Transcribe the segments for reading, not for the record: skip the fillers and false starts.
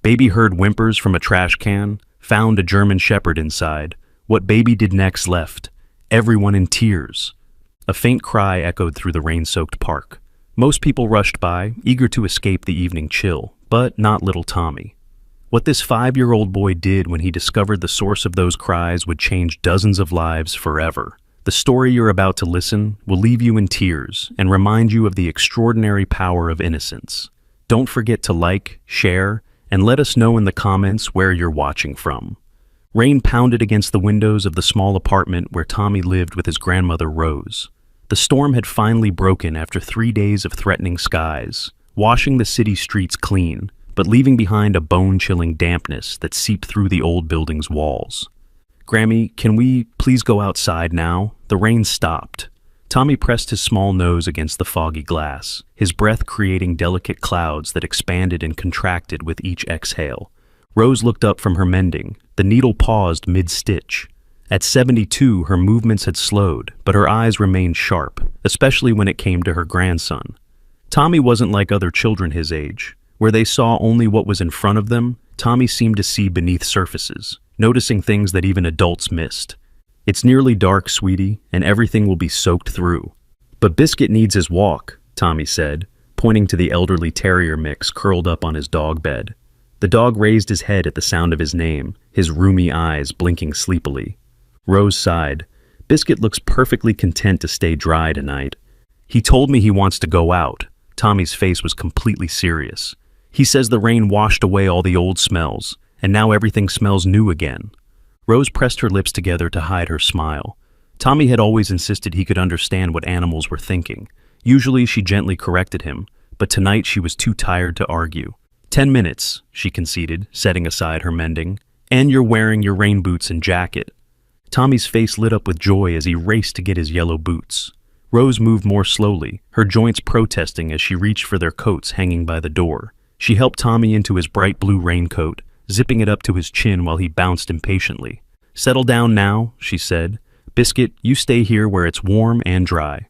Baby heard whimpers from a trash can, found a German shepherd inside. What baby did next left. Everyone in tears. A faint cry echoed through the rain-soaked park. Most people rushed by, eager to escape the evening chill, but not little Tommy. What this 5-year-old boy did when he discovered the source of those cries would change dozens of lives forever. The story you're about to listen will leave you in tears and remind you of the extraordinary power of innocence. Don't forget to like, share, and let us know in the comments where you're watching from. Rain pounded against the windows of the small apartment where Tommy lived with his grandmother Rose. The storm had finally broken after 3 days of threatening skies, washing the city streets clean, but leaving behind a bone-chilling dampness that seeped through the old building's walls. "Grammy, can we please go outside now?" The rain stopped. Tommy pressed his small nose against the foggy glass, his breath creating delicate clouds that expanded and contracted with each exhale. Rose looked up from her mending. The needle paused mid-stitch. At 72, her movements had slowed, but her eyes remained sharp, especially when it came to her grandson. Tommy wasn't like other children his age. Where they saw only what was in front of them, Tommy seemed to see beneath surfaces, noticing things that even adults missed. "It's nearly dark, sweetie, and everything will be soaked through." "But Biscuit needs his walk," Tommy said, pointing to the elderly terrier mix curled up on his dog bed. The dog raised his head at the sound of his name, his roomy eyes blinking sleepily. Rose sighed. "Biscuit looks perfectly content to stay dry tonight. He told me he wants to go out." Tommy's face was completely serious. "He says the rain washed away all the old smells, and now everything smells new again." Rose pressed her lips together to hide her smile. Tommy had always insisted he could understand what animals were thinking. Usually she gently corrected him, but tonight she was too tired to argue. 10 minutes, she conceded, setting aside her mending. "And you're wearing your rain boots and jacket." Tommy's face lit up with joy as he raced to get his yellow boots. Rose moved more slowly, her joints protesting as she reached for their coats hanging by the door. She helped Tommy into his bright blue raincoat, zipping it up to his chin while he bounced impatiently. "Settle down now," she said. "Biscuit, you stay here where it's warm and dry."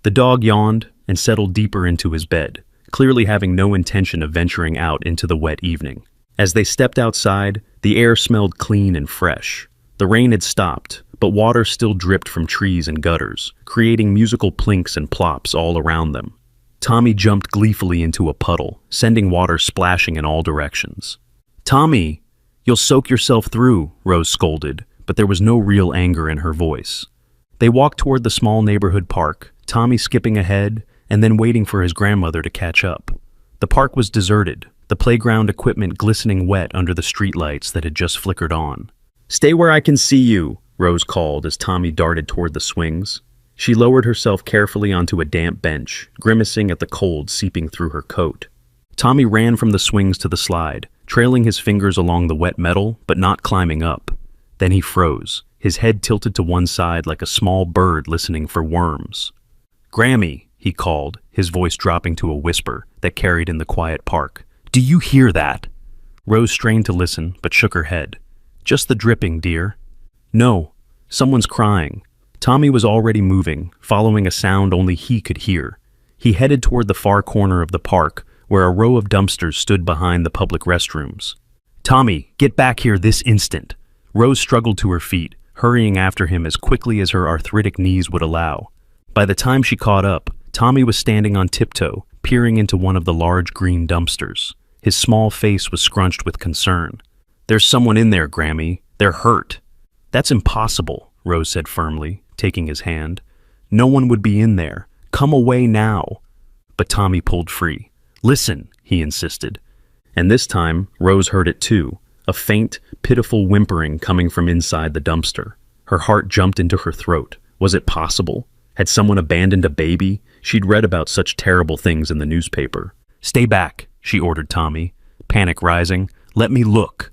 The dog yawned and settled deeper into his bed, clearly having no intention of venturing out into the wet evening. As they stepped outside, the air smelled clean and fresh. The rain had stopped, but water still dripped from trees and gutters, creating musical plinks and plops all around them. Tommy jumped gleefully into a puddle, sending water splashing in all directions. "Tommy, you'll soak yourself through," Rose scolded, but there was no real anger in her voice. They walked toward the small neighborhood park, Tommy skipping ahead and then waiting for his grandmother to catch up. The park was deserted, the playground equipment glistening wet under the streetlights that had just flickered on. "Stay where I can see you," Rose called as Tommy darted toward the swings. She lowered herself carefully onto a damp bench, grimacing at the cold seeping through her coat. Tommy ran from the swings to the slide, trailing his fingers along the wet metal, but not climbing up. Then he froze, his head tilted to one side like a small bird listening for worms. "Grammy," he called, his voice dropping to a whisper that carried in the quiet park. "Do you hear that?" Rose strained to listen, but shook her head. "Just the dripping, dear." "No, someone's crying." Tommy was already moving, following a sound only he could hear. He headed toward the far corner of the park, where a row of dumpsters stood behind the public restrooms. "Tommy, get back here this instant." Rose struggled to her feet, hurrying after him as quickly as her arthritic knees would allow. By the time she caught up, Tommy was standing on tiptoe, peering into one of the large green dumpsters. His small face was scrunched with concern. "There's someone in there, Grammy. They're hurt." "That's impossible," Rose said firmly, taking his hand. "No one would be in there. Come away now." But Tommy pulled free. "Listen," he insisted. And this time, Rose heard it too, a faint, pitiful whimpering coming from inside the dumpster. Her heart jumped into her throat. Was it possible? Had someone abandoned a baby? She'd read about such terrible things in the newspaper. "Stay back," she ordered Tommy, panic rising. "Let me look."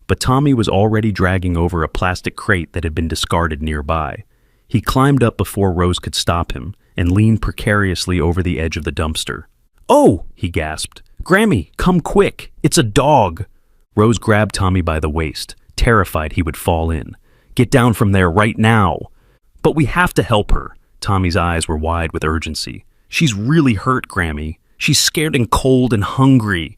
But Tommy was already dragging over a plastic crate that had been discarded nearby. He climbed up before Rose could stop him and leaned precariously over the edge of the dumpster. "Oh!" he gasped. "Grammy, come quick! It's a dog!" Rose grabbed Tommy by the waist, terrified he would fall in. "Get down from there right now!" "But we have to help her!" Tommy's eyes were wide with urgency. "She's really hurt, Grammy. She's scared and cold and hungry."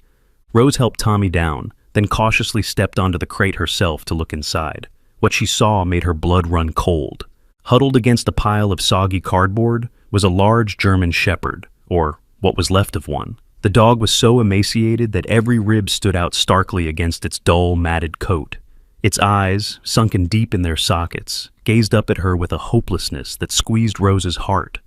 Rose helped Tommy down, then cautiously stepped onto the crate herself to look inside. What she saw made her blood run cold. Huddled against a pile of soggy cardboard was a large German shepherd, or what was left of one. The dog was so emaciated that every rib stood out starkly against its dull, matted coat. Its eyes, sunken deep in their sockets, gazed up at her with a hopelessness that squeezed Rose's heart.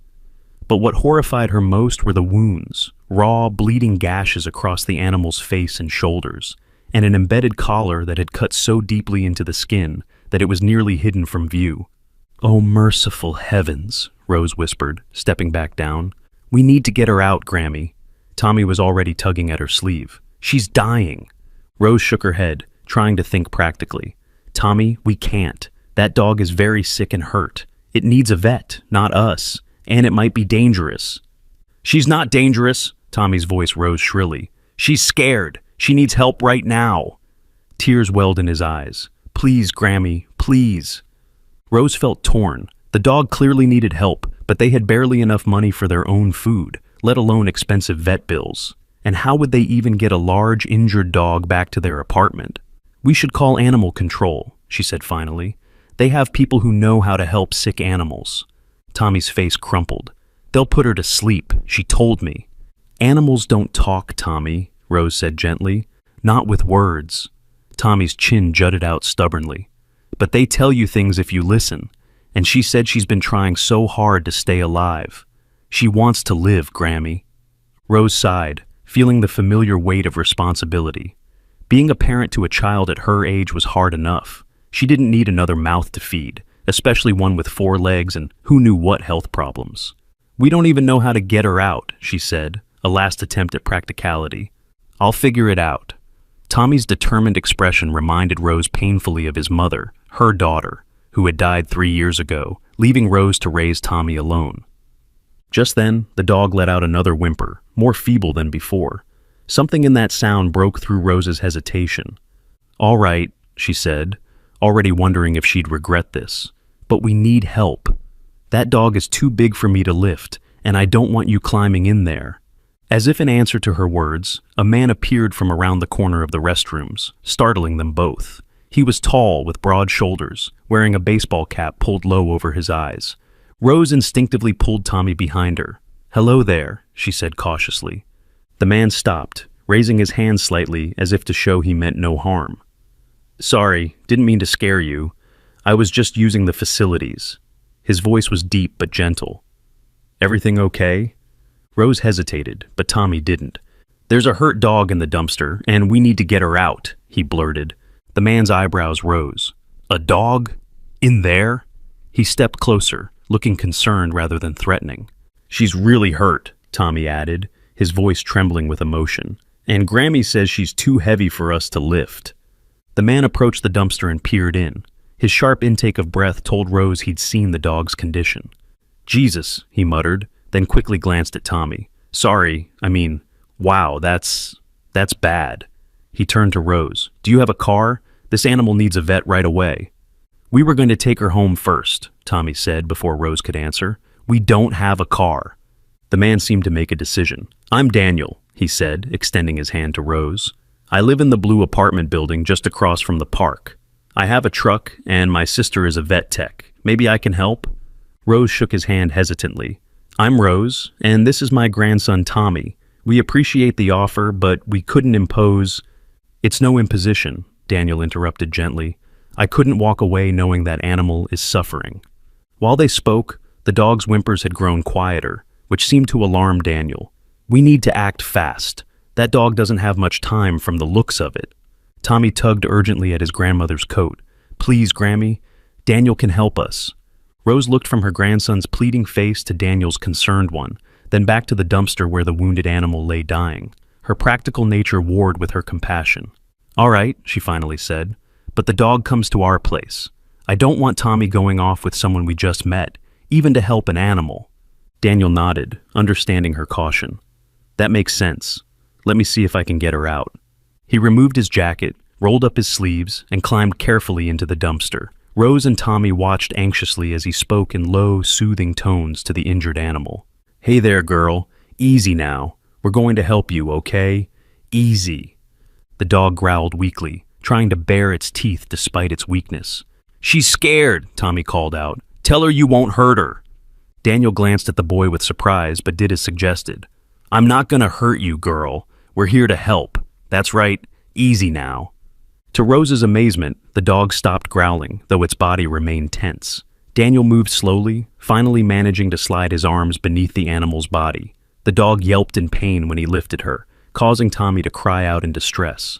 But what horrified her most were the wounds, raw, bleeding gashes across the animal's face and shoulders, and an embedded collar that had cut so deeply into the skin that it was nearly hidden from view. "Oh, merciful heavens," Rose whispered, stepping back down. "We need to get her out, Grammy." Tommy was already tugging at her sleeve. "She's dying." Rose shook her head, trying to think practically. "Tommy, we can't. That dog is very sick and hurt. It needs a vet, not us, and it might be dangerous." "She's not dangerous," Tommy's voice rose shrilly. "She's scared. She needs help right now." Tears welled in his eyes. "Please, Grammy, please." Rose felt torn. The dog clearly needed help, but they had barely enough money for their own food, let alone expensive vet bills. And how would they even get a large, injured dog back to their apartment? "We should call animal control," she said finally. "They have people who know how to help sick animals." Tommy's face crumpled. "They'll put her to sleep, she told me." "Animals don't talk, Tommy," Rose said gently. "Not with words." Tommy's chin jutted out stubbornly. "But they tell you things if you listen, and she said she's been trying so hard to stay alive. She wants to live, Grammy." Rose sighed, feeling the familiar weight of responsibility. Being a parent to a child at her age was hard enough. She didn't need another mouth to feed, especially one with 4 legs and who knew what health problems. "We don't even know how to get her out," she said, a last attempt at practicality. "I'll figure it out." Tommy's determined expression reminded Rose painfully of his mother, her daughter, who had died 3 years ago, leaving Rose to raise Tommy alone. Just then, the dog let out another whimper, more feeble than before. Something in that sound broke through Rose's hesitation. "All right," she said, already wondering if she'd regret this. "But we need help. That dog is too big for me to lift, and I don't want you climbing in there." As if in answer to her words, a man appeared from around the corner of the restrooms, startling them both. He was tall, with broad shoulders, wearing a baseball cap pulled low over his eyes. Rose instinctively pulled Tommy behind her. "Hello there," she said cautiously. The man stopped, raising his hand slightly as if to show he meant no harm. "Sorry, didn't mean to scare you. I was just using the facilities." His voice was deep but gentle. "Everything okay?" Rose hesitated, but Tommy didn't. "There's a hurt dog in the dumpster, and we need to get her out," he blurted. The man's eyebrows rose. "A dog? In there?" He stepped closer, looking concerned rather than threatening. "She's really hurt," Tommy added, his voice trembling with emotion. "And Grammy says she's too heavy for us to lift." The man approached the dumpster and peered in. His sharp intake of breath told Rose he'd seen the dog's condition. "Jesus," he muttered, then quickly glanced at Tommy. Wow, that's bad." He turned to Rose. "Do you have a car? This animal needs a vet right away." "We were going to take her home first," Tommy said before Rose could answer. "We don't have a car." The man seemed to make a decision. "I'm Daniel," he said, extending his hand to Rose. "I live in the blue apartment building just across from the park. I have a truck, and my sister is a vet tech. Maybe I can help?" Rose shook his hand hesitantly. "I'm Rose, and this is my grandson Tommy. We appreciate the offer, but we couldn't impose—" "It's no imposition," Daniel interrupted gently. "I couldn't walk away knowing that animal is suffering." While they spoke, the dog's whimpers had grown quieter, which seemed to alarm Daniel. "We need to act fast. That dog doesn't have much time from the looks of it." Tommy tugged urgently at his grandmother's coat. "Please, Grammy, Daniel can help us." Rose looked from her grandson's pleading face to Daniel's concerned one, then back to the dumpster where the wounded animal lay dying. Her practical nature warred with her compassion. "All right," she finally said, "but the dog comes to our place. I don't want Tommy going off with someone we just met, even to help an animal." Daniel nodded, understanding her caution. "That makes sense. Let me see if I can get her out." He removed his jacket, rolled up his sleeves, and climbed carefully into the dumpster. Rose and Tommy watched anxiously as he spoke in low, soothing tones to the injured animal. "Hey there, girl. Easy now. We're going to help you, okay? Easy." The dog growled weakly, trying to bare its teeth despite its weakness. "She's scared," Tommy called out. "Tell her you won't hurt her." Daniel glanced at the boy with surprise, but did as suggested. "I'm not gonna hurt you, girl. We're here to help. That's right, easy now." To Rose's amazement, the dog stopped growling, though its body remained tense. Daniel moved slowly, finally managing to slide his arms beneath the animal's body. The dog yelped in pain when he lifted her, causing Tommy to cry out in distress.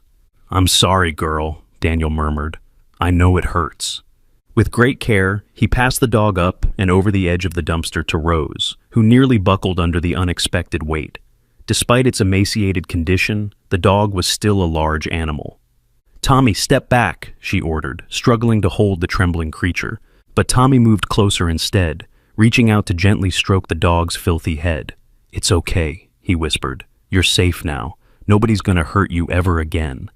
"I'm sorry, girl," Daniel murmured. "I know it hurts." With great care, he passed the dog up and over the edge of the dumpster to Rose, who nearly buckled under the unexpected weight. Despite its emaciated condition, the dog was still a large animal. "Tommy, step back," she ordered, struggling to hold the trembling creature. But Tommy moved closer instead, reaching out to gently stroke the dog's filthy head. "It's okay," he whispered. "You're safe now. Nobody's gonna hurt you ever again."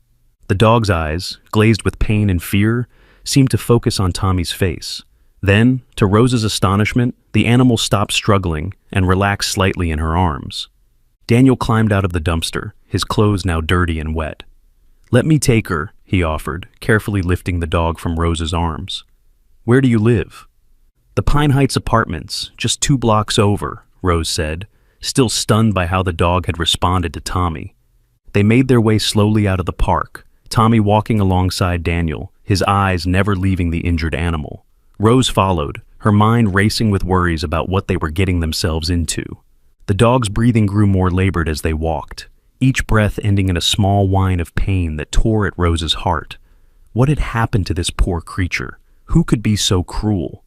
The dog's eyes, glazed with pain and fear, seemed to focus on Tommy's face. Then, to Rose's astonishment, the animal stopped struggling and relaxed slightly in her arms. Daniel climbed out of the dumpster, his clothes now dirty and wet. "Let me take her," he offered, carefully lifting the dog from Rose's arms. "Where do you live?" "The Pine Heights apartments, just 2 blocks over," Rose said, still stunned by how the dog had responded to Tommy. They made their way slowly out of the park, Tommy walking alongside Daniel, his eyes never leaving the injured animal. Rose followed, her mind racing with worries about what they were getting themselves into. The dog's breathing grew more labored as they walked, each breath ending in a small whine of pain that tore at Rose's heart. What had happened to this poor creature? Who could be so cruel?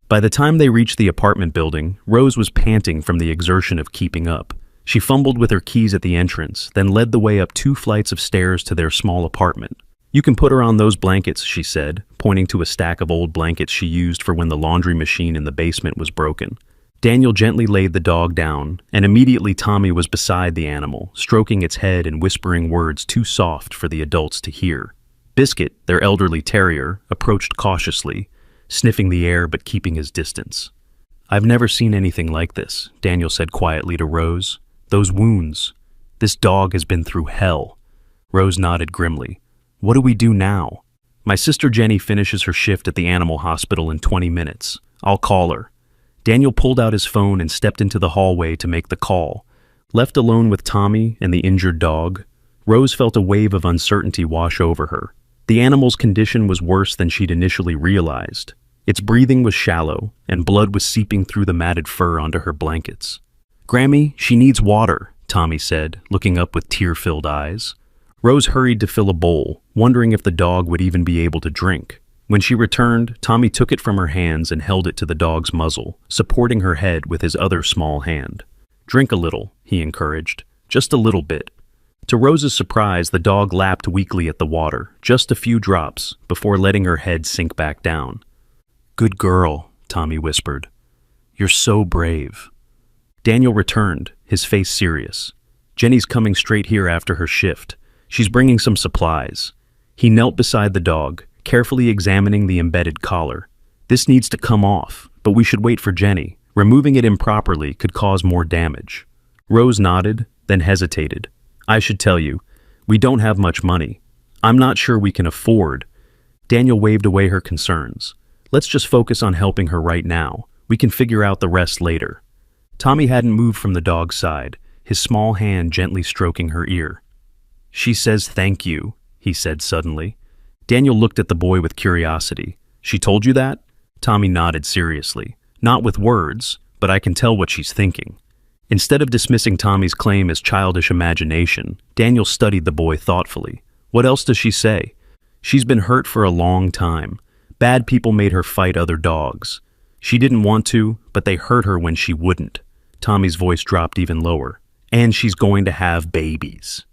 By the time they reached the apartment building, Rose was panting from the exertion of keeping up. She fumbled with her keys at the entrance, then led the way up 2 flights of stairs to their small apartment. "You can put her on those blankets," she said, pointing to a stack of old blankets she used for when the laundry machine in the basement was broken. Daniel gently laid the dog down, and immediately Tommy was beside the animal, stroking its head and whispering words too soft for the adults to hear. Biscuit, their elderly terrier, approached cautiously, sniffing the air but keeping his distance. "I've never seen anything like this," Daniel said quietly to Rose. "Those wounds. This dog has been through hell." Rose nodded grimly. "What do we do now?" "My sister Jenny finishes her shift at the animal hospital in 20 minutes. I'll call her." Daniel pulled out his phone and stepped into the hallway to make the call. Left alone with Tommy and the injured dog, Rose felt a wave of uncertainty wash over her. The animal's condition was worse than she'd initially realized. Its breathing was shallow, and blood was seeping through the matted fur onto her blankets. "Grammy, she needs water," Tommy said, looking up with tear-filled eyes. Rose hurried to fill a bowl, wondering if the dog would even be able to drink. When she returned, Tommy took it from her hands and held it to the dog's muzzle, supporting her head with his other small hand. "Drink a little," he encouraged. "Just a little bit." To Rose's surprise, the dog lapped weakly at the water, just a few drops, before letting her head sink back down. "Good girl," Tommy whispered. "You're so brave." Daniel returned, his face serious. "Jenny's coming straight here after her shift. She's bringing some supplies." He knelt beside the dog, carefully examining the embedded collar. "This needs to come off, but we should wait for Jenny. Removing it improperly could cause more damage." Rose nodded, then hesitated. "I should tell you, we don't have much money. I'm not sure we can afford." Daniel waved away her concerns. "Let's just focus on helping her right now. We can figure out the rest later." Tommy hadn't moved from the dog's side, his small hand gently stroking her ear. "She says thank you," he said suddenly. Daniel looked at the boy with curiosity. "She told you that?" Tommy nodded seriously. "Not with words, but I can tell what she's thinking." Instead of dismissing Tommy's claim as childish imagination, Daniel studied the boy thoughtfully. "What else does she say?" "She's been hurt for a long time. Bad people made her fight other dogs. She didn't want to, but they hurt her when she wouldn't." Tommy's voice dropped even lower. "And she's going to have babies."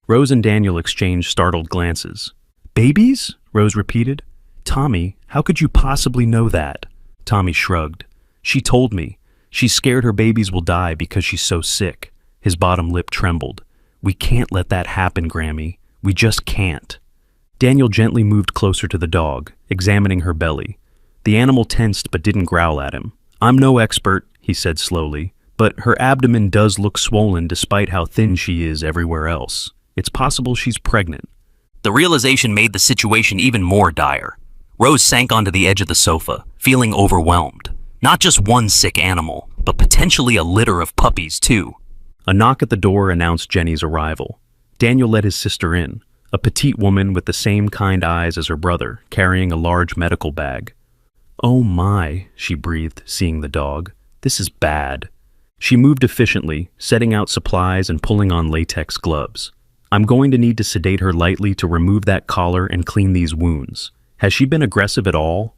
Rose and Daniel exchanged startled glances. "Babies?" Rose repeated. "Tommy, how could you possibly know that?" Tommy shrugged. "She told me. She's scared her babies will die because she's so sick." His bottom lip trembled. "We can't let that happen, Grammy. We just can't." Daniel gently moved closer to the dog, examining her belly. The animal tensed but didn't growl at him. "I'm no expert," he said slowly, "but her abdomen does look swollen despite how thin she is everywhere else. It's possible she's pregnant." The realization made the situation even more dire. Rose sank onto the edge of the sofa, feeling overwhelmed. Not just one sick animal, but potentially a litter of puppies, too. A knock at the door announced Jenny's arrival. Daniel let his sister in, a petite woman with the same kind eyes as her brother, carrying a large medical bag. "Oh my," she breathed, seeing the dog. "This is bad." She moved efficiently, setting out supplies and pulling on latex gloves. "I'm going to need to sedate her lightly to remove that collar and clean these wounds. Has she been aggressive at all?"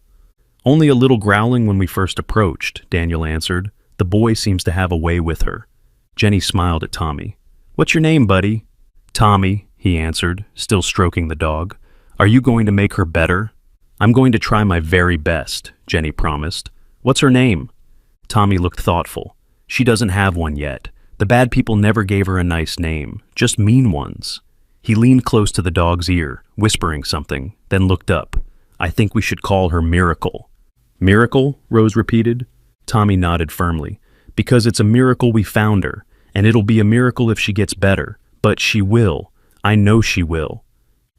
"Only a little growling when we first approached," Daniel answered. "The boy seems to have a way with her." Jenny smiled at Tommy. "What's your name, buddy?" "Tommy," he answered, still stroking the dog. "Are you going to make her better?" "I'm going to try my very best," Jenny promised. "What's her name?" Tommy looked thoughtful. "She doesn't have one yet. The bad people never gave her a nice name, just mean ones." He leaned close to the dog's ear, whispering something, then looked up. "I think we should call her Miracle." "Miracle?" Rose repeated. Tommy nodded firmly. "Because it's a miracle we found her, and it'll be a miracle if she gets better. But she will. I know she will."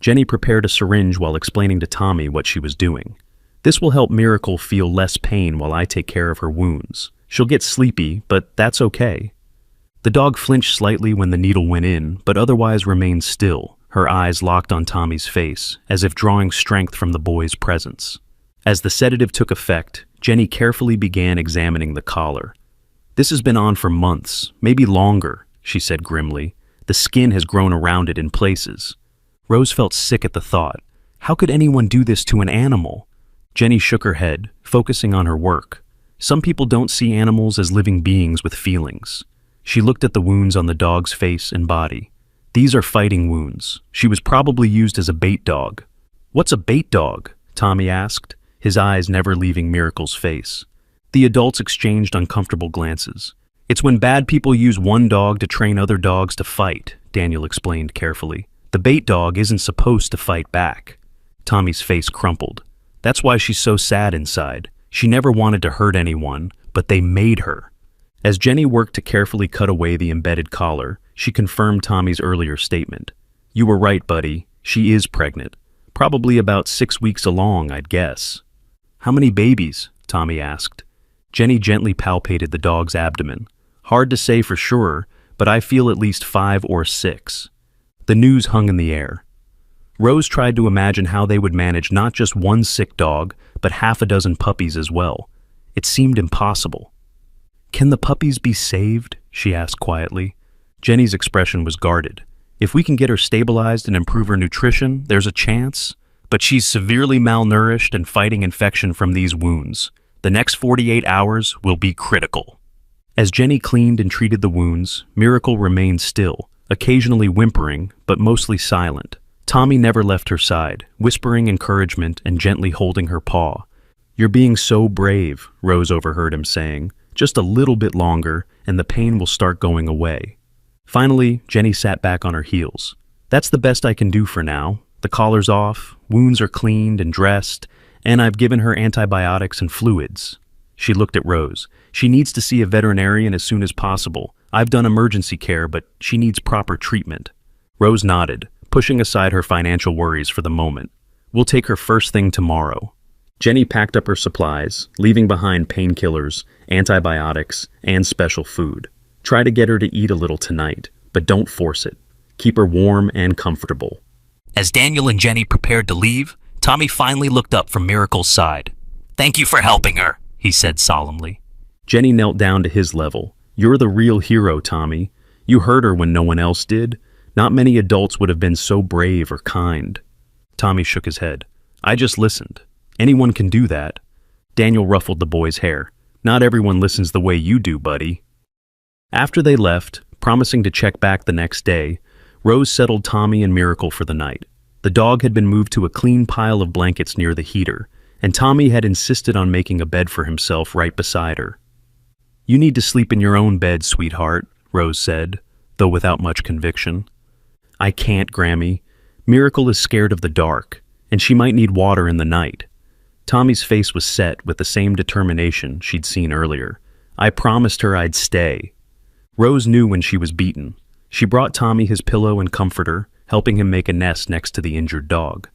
Jenny prepared a syringe while explaining to Tommy what she was doing. "This will help Miracle feel less pain while I take care of her wounds. She'll get sleepy, but that's okay." The dog flinched slightly when the needle went in, but otherwise remained still, her eyes locked on Tommy's face, as if drawing strength from the boy's presence. As the sedative took effect, Jenny carefully began examining the collar. "This has been on for months, maybe longer," she said grimly. "The skin has grown around it in places." Rose felt sick at the thought. How could anyone do this to an animal? Jenny shook her head, focusing on her work. Some people don't see animals as living beings with feelings. She looked at the wounds on the dog's face and body. These are fighting wounds. She was probably used as a bait dog. "What's a bait dog?" Tommy asked, his eyes never leaving Miracle's face. The adults exchanged uncomfortable glances. "It's when bad people use one dog to train other dogs to fight," Daniel explained carefully. "The bait dog isn't supposed to fight back." Tommy's face crumpled. "That's why she's so sad inside. She never wanted to hurt anyone, but they made her." As Jenny worked to carefully cut away the embedded collar, she confirmed Tommy's earlier statement. "You were right, buddy. She is pregnant. Probably about 6 weeks along, I'd guess." "How many babies?" Tommy asked. Jenny gently palpated the dog's abdomen. "Hard to say for sure, but I feel at least 5 or 6. The news hung in the air. Rose tried to imagine how they would manage not just one sick dog, but half a dozen puppies as well. It seemed impossible. "Can the puppies be saved?" she asked quietly. Jenny's expression was guarded. "If we can get her stabilized and improve her nutrition, there's a chance. But she's severely malnourished and fighting infection from these wounds. The next 48 hours will be critical." As Jenny cleaned and treated the wounds, Miracle remained still, occasionally whimpering, but mostly silent. Tommy never left her side, whispering encouragement and gently holding her paw. "You're being so brave," Rose overheard him saying. "Just a little bit longer, and the pain will start going away." Finally, Jenny sat back on her heels. "That's the best I can do for now. The collar's off, wounds are cleaned and dressed, and I've given her antibiotics and fluids." She looked at Rose. "She needs to see a veterinarian as soon as possible. I've done emergency care, but she needs proper treatment." Rose nodded, pushing aside her financial worries for the moment. "We'll take her first thing tomorrow." Jenny packed up her supplies, leaving behind painkillers, antibiotics, and special food. "Try to get her to eat a little tonight, but don't force it. Keep her warm and comfortable." As Daniel and Jenny prepared to leave, Tommy finally looked up from Miracle's side. "Thank you for helping her," he said solemnly. Jenny knelt down to his level. "You're the real hero, Tommy. You heard her when no one else did. Not many adults would have been so brave or kind." Tommy shook his head. "I just listened. Anyone can do that." Daniel ruffled the boy's hair. "Not everyone listens the way you do, buddy." After they left, promising to check back the next day, Rose settled Tommy and Miracle for the night. The dog had been moved to a clean pile of blankets near the heater, and Tommy had insisted on making a bed for himself right beside her. "You need to sleep in your own bed, sweetheart," Rose said, though without much conviction. "I can't, Grammy. Miracle is scared of the dark, and she might need water in the night." Tommy's face was set with the same determination she'd seen earlier. "I promised her I'd stay." Rose knew when she was beaten. She brought Tommy his pillow and comforter, helping him make a nest next to the injured dog.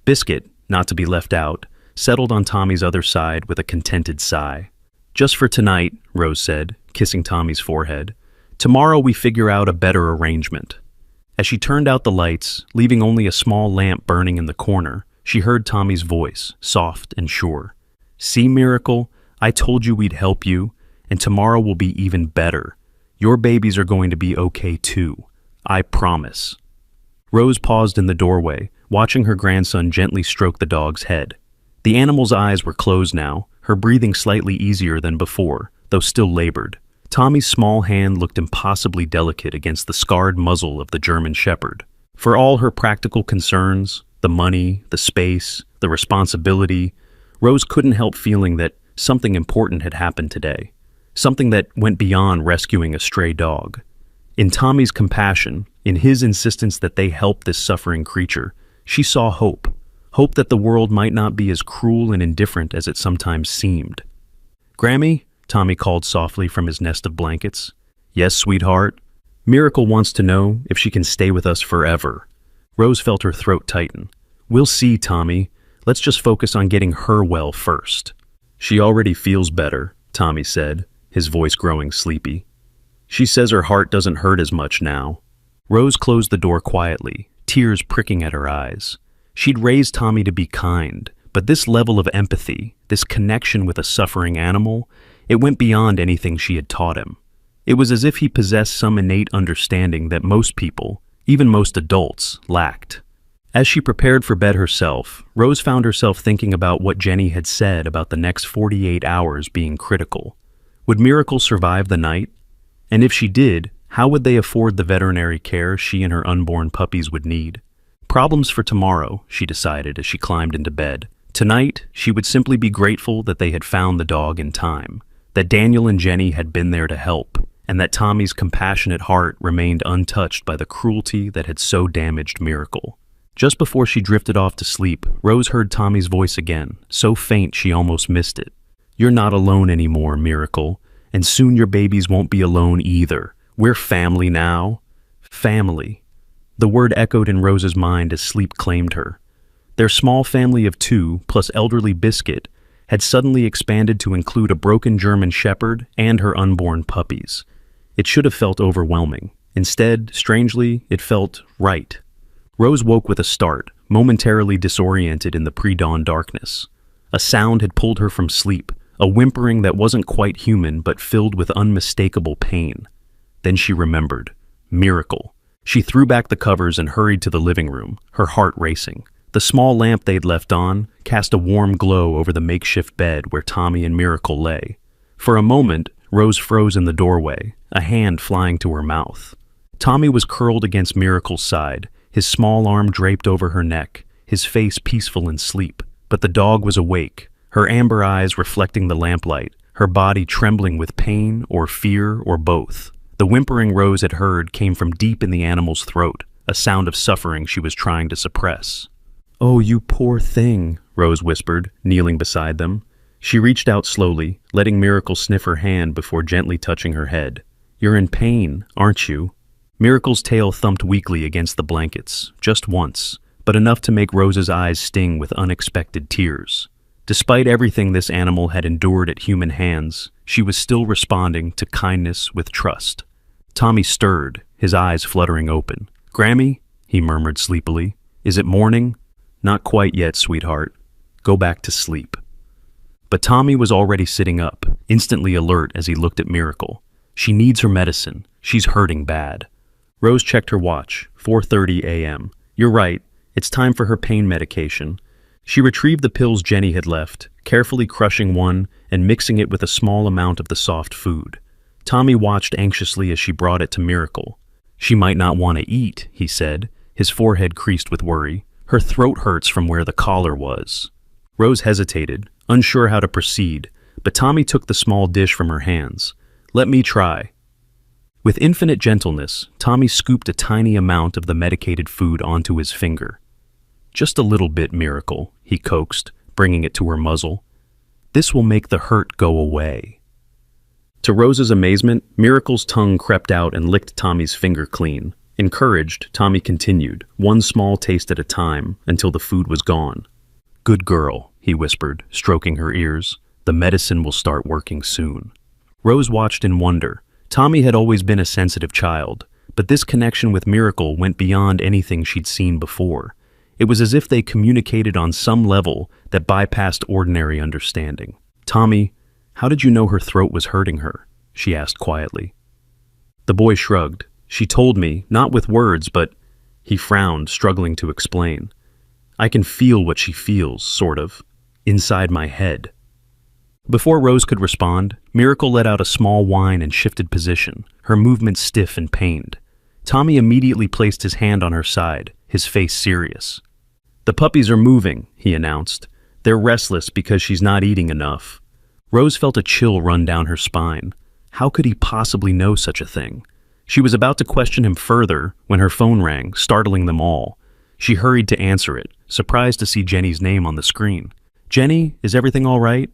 Biscuit, not to be left out, settled on Tommy's other side with a contented sigh. "Just for tonight," Rose said, kissing Tommy's forehead. "Tomorrow we figure out a better arrangement." As she turned out the lights, leaving only a small lamp burning in the corner, she heard Tommy's voice, soft and sure. "See, Miracle, I told you we'd help you, and tomorrow will be even better. Your babies are going to be okay too. I promise." Rose paused in the doorway, watching her grandson gently stroke the dog's head. The animal's eyes were closed now, her breathing slightly easier than before, though still labored. Tommy's small hand looked impossibly delicate against the scarred muzzle of the German Shepherd. For all her practical concerns, the money, the space, the responsibility, Rose couldn't help feeling that something important had happened today. Something that went beyond rescuing a stray dog. In Tommy's compassion, in his insistence that they help this suffering creature, she saw hope. Hope that the world might not be as cruel and indifferent as it sometimes seemed. "Grammy?" Tommy called softly from his nest of blankets. "Yes, sweetheart." "Miracle wants to know if she can stay with us forever." Rose felt her throat tighten. "We'll see, Tommy. Let's just focus on getting her well first." "She already feels better," Tommy said, his voice growing sleepy. "She says her heart doesn't hurt as much now." Rose closed the door quietly, tears pricking at her eyes. She'd raised Tommy to be kind, but this level of empathy, this connection with a suffering animal, it went beyond anything she had taught him. It was as if he possessed some innate understanding that most people, even most adults, lacked. As she prepared for bed herself, Rose found herself thinking about what Jenny had said about the next 48 hours being critical. Would Miracle survive the night? And if she did, how would they afford the veterinary care she and her unborn puppies would need? Problems for tomorrow, she decided as she climbed into bed. Tonight, she would simply be grateful that they had found the dog in time, that Daniel and Jenny had been there to help, and that Tommy's compassionate heart remained untouched by the cruelty that had so damaged Miracle. Just before she drifted off to sleep, Rose heard Tommy's voice again, so faint she almost missed it. "You're not alone anymore, Miracle, and soon your babies won't be alone either. We're family now." Family. The word echoed in Rose's mind as sleep claimed her. Their small family of 2, plus elderly Biscuit, had suddenly expanded to include a broken German Shepherd and her unborn puppies. It should have felt overwhelming. Instead, strangely, it felt right. Rose woke with a start, momentarily disoriented in the pre-dawn darkness. A sound had pulled her from sleep, a whimpering that wasn't quite human but filled with unmistakable pain. Then she remembered. Miracle. She threw back the covers and hurried to the living room, her heart racing. The small lamp they'd left on cast a warm glow over the makeshift bed where Tommy and Miracle lay. For a moment, Rose froze in the doorway, a hand flying to her mouth. Tommy was curled against Miracle's side, his small arm draped over her neck, his face peaceful in sleep. But the dog was awake, her amber eyes reflecting the lamplight, her body trembling with pain or fear or both. The whimpering Rose had heard came from deep in the animal's throat, a sound of suffering she was trying to suppress. "Oh, you poor thing," Rose whispered, kneeling beside them. She reached out slowly, letting Miracle sniff her hand before gently touching her head. "You're in pain, aren't you?" Miracle's tail thumped weakly against the blankets, just once, but enough to make Rose's eyes sting with unexpected tears. Despite everything this animal had endured at human hands, she was still responding to kindness with trust. Tommy stirred, his eyes fluttering open. "Grammy?" he murmured sleepily. "Is it morning?" "Not quite yet, sweetheart. Go back to sleep." But Tommy was already sitting up, instantly alert as he looked at Miracle. "She needs her medicine. She's hurting bad." Rose checked her watch, 4:30 a.m. "You're right. It's time for her pain medication." She retrieved the pills Jenny had left, carefully crushing one and mixing it with a small amount of the soft food. Tommy watched anxiously as she brought it to Miracle. "She might not want to eat," he said, his forehead creased with worry. "Her throat hurts from where the collar was." Rose hesitated, unsure how to proceed, but Tommy took the small dish from her hands. "Let me try." With infinite gentleness, Tommy scooped a tiny amount of the medicated food onto his finger. "Just a little bit, Miracle," he coaxed, bringing it to her muzzle. "This will make the hurt go away." To Rose's amazement, Miracle's tongue crept out and licked Tommy's finger clean. Encouraged, Tommy continued, one small taste at a time, until the food was gone. "Good girl," he whispered, stroking her ears. "The medicine will start working soon." Rose watched in wonder. Tommy had always been a sensitive child, but this connection with Miracle went beyond anything she'd seen before. It was as if they communicated on some level that bypassed ordinary understanding. "Tommy, how did you know her throat was hurting her?" she asked quietly. The boy shrugged. "She told me, not with words, but—" He frowned, struggling to explain. "I can feel what she feels, sort of, inside my head." Before Rose could respond, Miracle let out a small whine and shifted position, her movements stiff and pained. Tommy immediately placed his hand on her side, his face serious. "The puppies are moving," he announced. "They're restless because she's not eating enough." Rose felt a chill run down her spine. How could he possibly know such a thing? She was about to question him further when her phone rang, startling them all. She hurried to answer it, surprised to see Jenny's name on the screen. "Jenny, is everything all right?"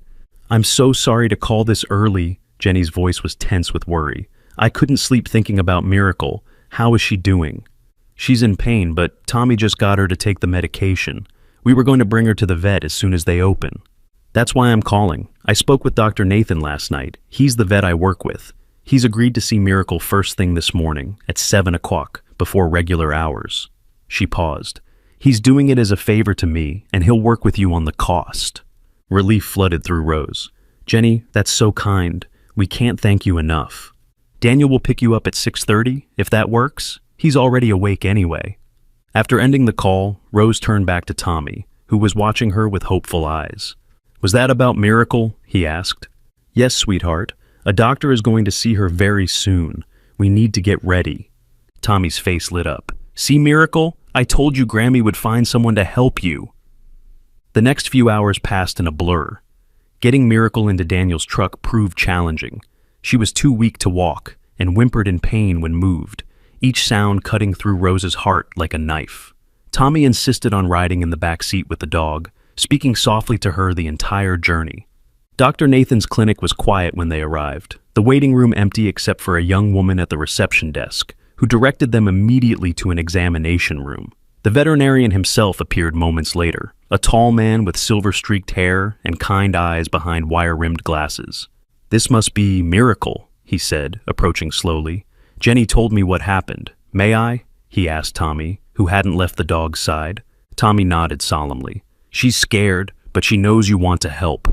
"I'm so sorry to call this early." Jenny's voice was tense with worry. "I couldn't sleep thinking about Miracle. How is she doing?" "She's in pain, but Tommy just got her to take the medication. We were going to bring her to the vet as soon as they open." "That's why I'm calling. I spoke with Dr. Nathan last night. He's the vet I work with. He's agreed to see Miracle first thing this morning at 7 o'clock, before regular hours." She paused. "He's doing it as a favor to me, and he'll work with you on the cost." Relief flooded through Rose. "Jenny, that's so kind. We can't thank you enough. Daniel will pick you up at 6:30, if that works. He's already awake anyway." After ending the call, Rose turned back to Tommy, who was watching her with hopeful eyes. "Was that about Miracle?" he asked. "Yes, sweetheart. A doctor is going to see her very soon. We need to get ready." Tommy's face lit up. "See, Miracle? I told you Grammy would find someone to help you." The next few hours passed in a blur. Getting Miracle into Daniel's truck proved challenging. She was too weak to walk and whimpered in pain when moved, each sound cutting through Rose's heart like a knife. Tommy insisted on riding in the back seat with the dog, speaking softly to her the entire journey. Dr. Nathan's clinic was quiet when they arrived, the waiting room empty except for a young woman at the reception desk, who directed them immediately to an examination room. The veterinarian himself appeared moments later, a tall man with silver-streaked hair and kind eyes behind wire-rimmed glasses. "This must be Miracle," he said, approaching slowly. "Jenny told me what happened. May I?" he asked Tommy, who hadn't left the dog's side. Tommy nodded solemnly. "She's scared, but she knows you want to help."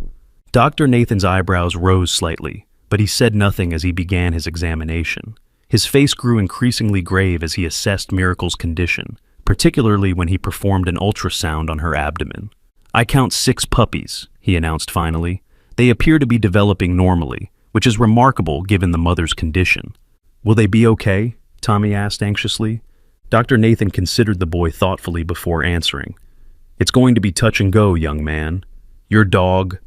Dr. Nathan's eyebrows rose slightly, but he said nothing as he began his examination. His face grew increasingly grave as he assessed Miracle's condition, particularly when he performed an ultrasound on her abdomen. "I count 6 puppies," he announced finally. "They appear to be developing normally, which is remarkable given the mother's condition." "Will they be okay?" Tommy asked anxiously. Dr. Nathan considered the boy thoughtfully before answering. "It's going to be touch and go, young man. Your dog—"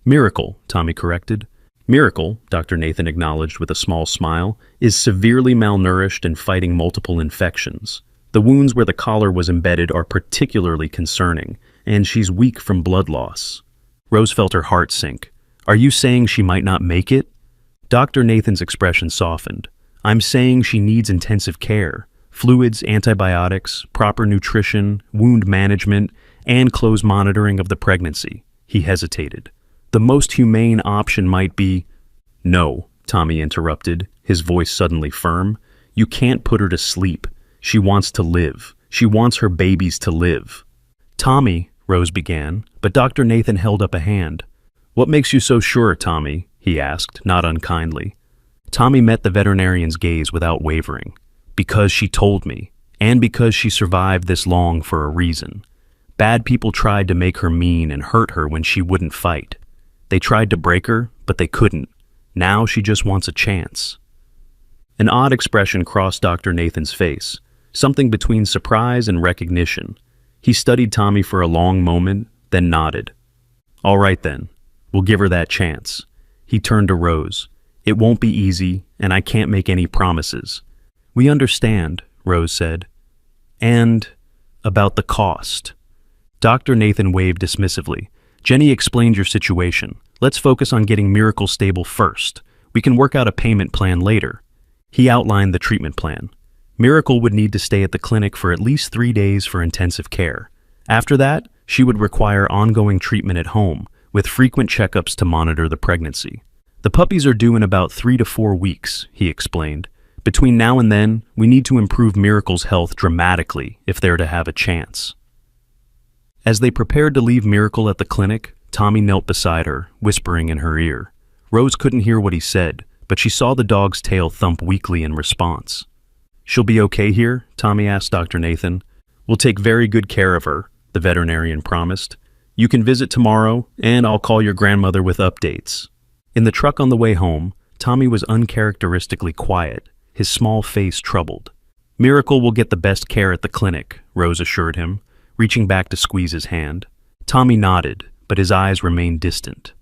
"Miracle," Tommy corrected. "Miracle," Dr. Nathan acknowledged with a small smile, "is severely malnourished and fighting multiple infections. The wounds where the collar was embedded are particularly concerning, and she's weak from blood loss." Rose felt her heart sink. "Are you saying she might not make it?" Dr. Nathan's expression softened. "I'm saying she needs intensive care. Fluids, antibiotics, proper nutrition, wound management, and close monitoring of the pregnancy." He hesitated. "The most humane option might be—" "No," Tommy interrupted, his voice suddenly firm. "You can't put her to sleep. She wants to live. She wants her babies to live." "Tommy," Rose began, but Dr. Nathan held up a hand. "What makes you so sure, Tommy?" he asked, not unkindly. Tommy met the veterinarian's gaze without wavering. "Because she told me, and because she survived this long for a reason. Bad people tried to make her mean and hurt her when she wouldn't fight. They tried to break her, but they couldn't. Now she just wants a chance." An odd expression crossed Dr. Nathan's face, something between surprise and recognition. He studied Tommy for a long moment, then nodded. "All right then, we'll give her that chance." He turned to Rose. "It won't be easy, and I can't make any promises." "We understand," Rose said. "And about the cost." Dr. Nathan waved dismissively. "Jenny explained your situation. Let's focus on getting Miracle stable first. We can work out a payment plan later." He outlined the treatment plan. Miracle would need to stay at the clinic for at least 3 days for intensive care. After that, she would require ongoing treatment at home, with frequent checkups to monitor the pregnancy. The puppies are due in about 3 to 4 weeks, he explained. Between now and then, we need to improve Miracle's health dramatically if they're to have a chance. As they prepared to leave Miracle at the clinic, Tommy knelt beside her, whispering in her ear. Rose couldn't hear what he said, but she saw the dog's tail thump weakly in response. "She'll be okay here?" Tommy asked Dr. Nathan. "We'll take very good care of her," the veterinarian promised. "You can visit tomorrow, and I'll call your grandmother with updates." In the truck on the way home, Tommy was uncharacteristically quiet, his small face troubled. "Miracle will get the best care at the clinic," Rose assured him, reaching back to squeeze his hand. Tommy nodded, but his eyes remained distant.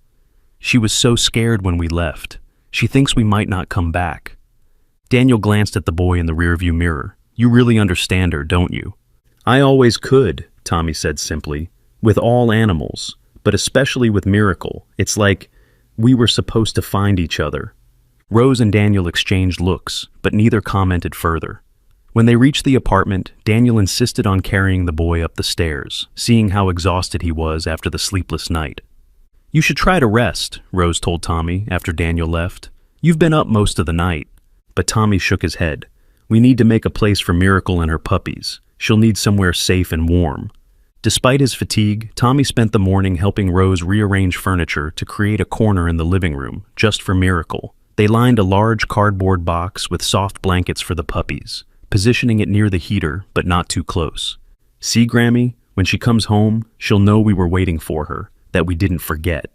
"She was so scared when we left. She thinks we might not come back." Daniel glanced at the boy in the rearview mirror. "You really understand her, don't you?" "I always could," Tommy said simply, "with all animals, but especially with Miracle. It's like we were supposed to find each other." Rose and Daniel exchanged looks, but neither commented further. When they reached the apartment, Daniel insisted on carrying the boy up the stairs, seeing how exhausted he was after the sleepless night. "You should try to rest," Rose told Tommy after Daniel left. "You've been up most of the night." But Tommy shook his head. "We need to make a place for Miracle and her puppies. She'll need somewhere safe and warm." Despite his fatigue, Tommy spent the morning helping Rose rearrange furniture to create a corner in the living room, just for Miracle. They lined a large cardboard box with soft blankets for the puppies, positioning it near the heater, but not too close. "See, Grammy, when she comes home, she'll know we were waiting for her, that we didn't forget."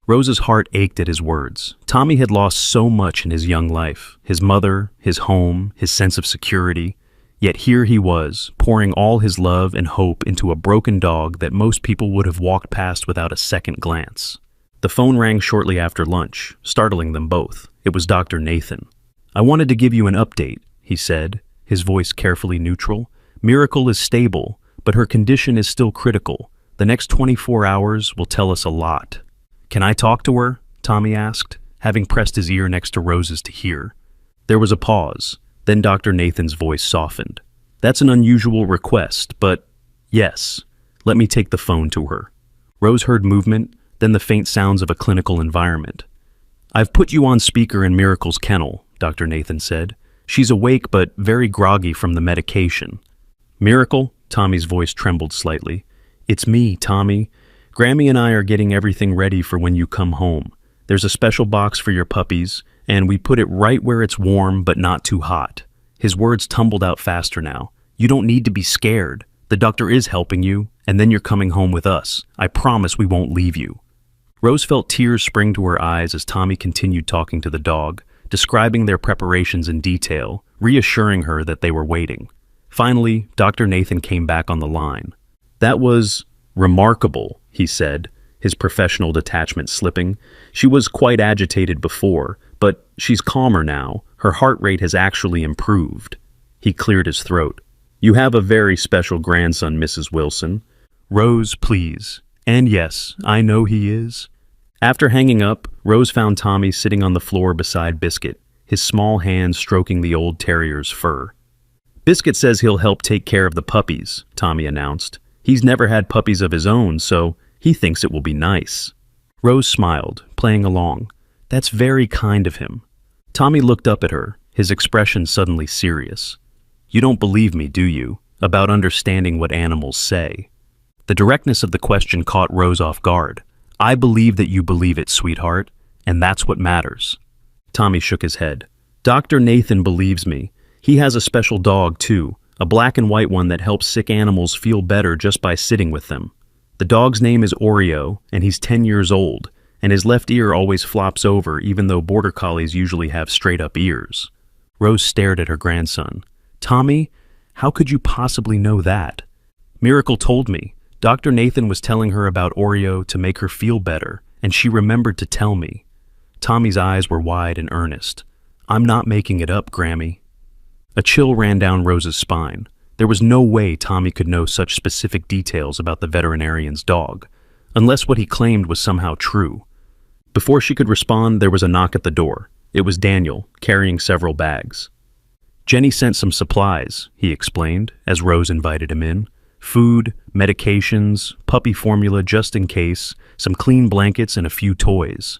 Rose's heart ached at his words. Tommy had lost so much in his young life, his mother, his home, his sense of security. Yet here he was, pouring all his love and hope into a broken dog that most people would have walked past without a second glance. The phone rang shortly after lunch, startling them both. It was Dr. Nathan. "I wanted to give you an update," he said, his voice carefully neutral. "Miracle is stable, but her condition is still critical. The next 24 hours will tell us a lot." "Can I talk to her?" Tommy asked, having pressed his ear next to Rose's to hear. There was a pause. Then Dr. Nathan's voice softened. "That's an unusual request, but yes, let me take the phone to her." Rose heard movement, then the faint sounds of a clinical environment. "I've put you on speaker in Miracle's kennel," Dr. Nathan said. "She's awake but very groggy from the medication." "Miracle?" Tommy's voice trembled slightly. "It's me, Tommy. Grammy and I are getting everything ready for when you come home. There's a special box for your puppies, and we put it right where it's warm but not too hot." His words tumbled out faster now. "You don't need to be scared. The doctor is helping you, and then you're coming home with us. I promise we won't leave you." Rose felt tears spring to her eyes as Tommy continued talking to the dog, describing their preparations in detail, reassuring her that they were waiting. Finally, Dr. Nathan came back on the line. "That was remarkable," he said, his professional detachment slipping. "She was quite agitated before, but she's calmer now. Her heart rate has actually improved." He cleared his throat. "You have a very special grandson, Mrs. Wilson." "Rose, please." "And yes, I know he is." After hanging up, Rose found Tommy sitting on the floor beside Biscuit, his small hands stroking the old terrier's fur. "Biscuit says he'll help take care of the puppies," Tommy announced. "He's never had puppies of his own, so he thinks it will be nice." Rose smiled, playing along. "That's very kind of him." Tommy looked up at her, his expression suddenly serious. "You don't believe me, do you, about understanding what animals say?" The directness of the question caught Rose off guard. "I believe that you believe it, sweetheart, and that's what matters." Tommy shook his head. "Dr. Nathan believes me. He has a special dog, too, a black and white one that helps sick animals feel better just by sitting with them. The dog's name is Oreo, and he's 10 years old, and his left ear always flops over even though border collies usually have straight-up ears." Rose stared at her grandson. "Tommy, how could you possibly know that?" "Miracle told me. Dr. Nathan was telling her about Oreo to make her feel better, and she remembered to tell me." Tommy's eyes were wide and earnest. "I'm not making it up, Grammy." A chill ran down Rose's spine. There was no way Tommy could know such specific details about the veterinarian's dog, unless what he claimed was somehow true. Before she could respond, there was a knock at the door. It was Daniel, carrying several bags. Jenny sent some supplies, he explained, as Rose invited him in. Food, medications, puppy formula just in case, some clean blankets and a few toys.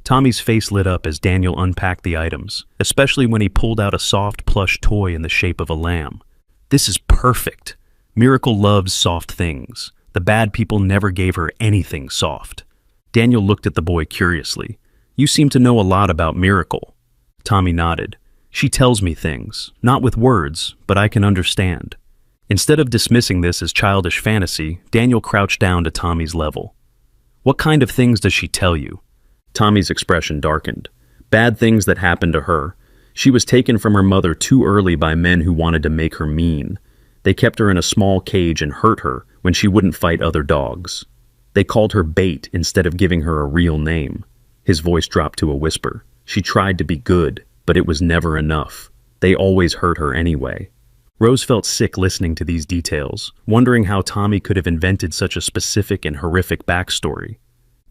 Tommy's face lit up as Daniel unpacked the items, especially when he pulled out a soft plush toy in the shape of a lamb. This is perfect. Miracle loves soft things. The bad people never gave her anything soft. Daniel looked at the boy curiously. You seem to know a lot about Miracle. Tommy nodded. She tells me things, not with words, but I can understand. Instead of dismissing this as childish fantasy, Daniel crouched down to Tommy's level. What kind of things does she tell you? Tommy's expression darkened. Bad things that happened to her. She was taken from her mother too early by men who wanted to make her mean. They kept her in a small cage and hurt her when she wouldn't fight other dogs. They called her Bait instead of giving her a real name. His voice dropped to a whisper. She tried to be good, but it was never enough. They always hurt her anyway. Rose felt sick listening to these details, wondering how Tommy could have invented such a specific and horrific backstory.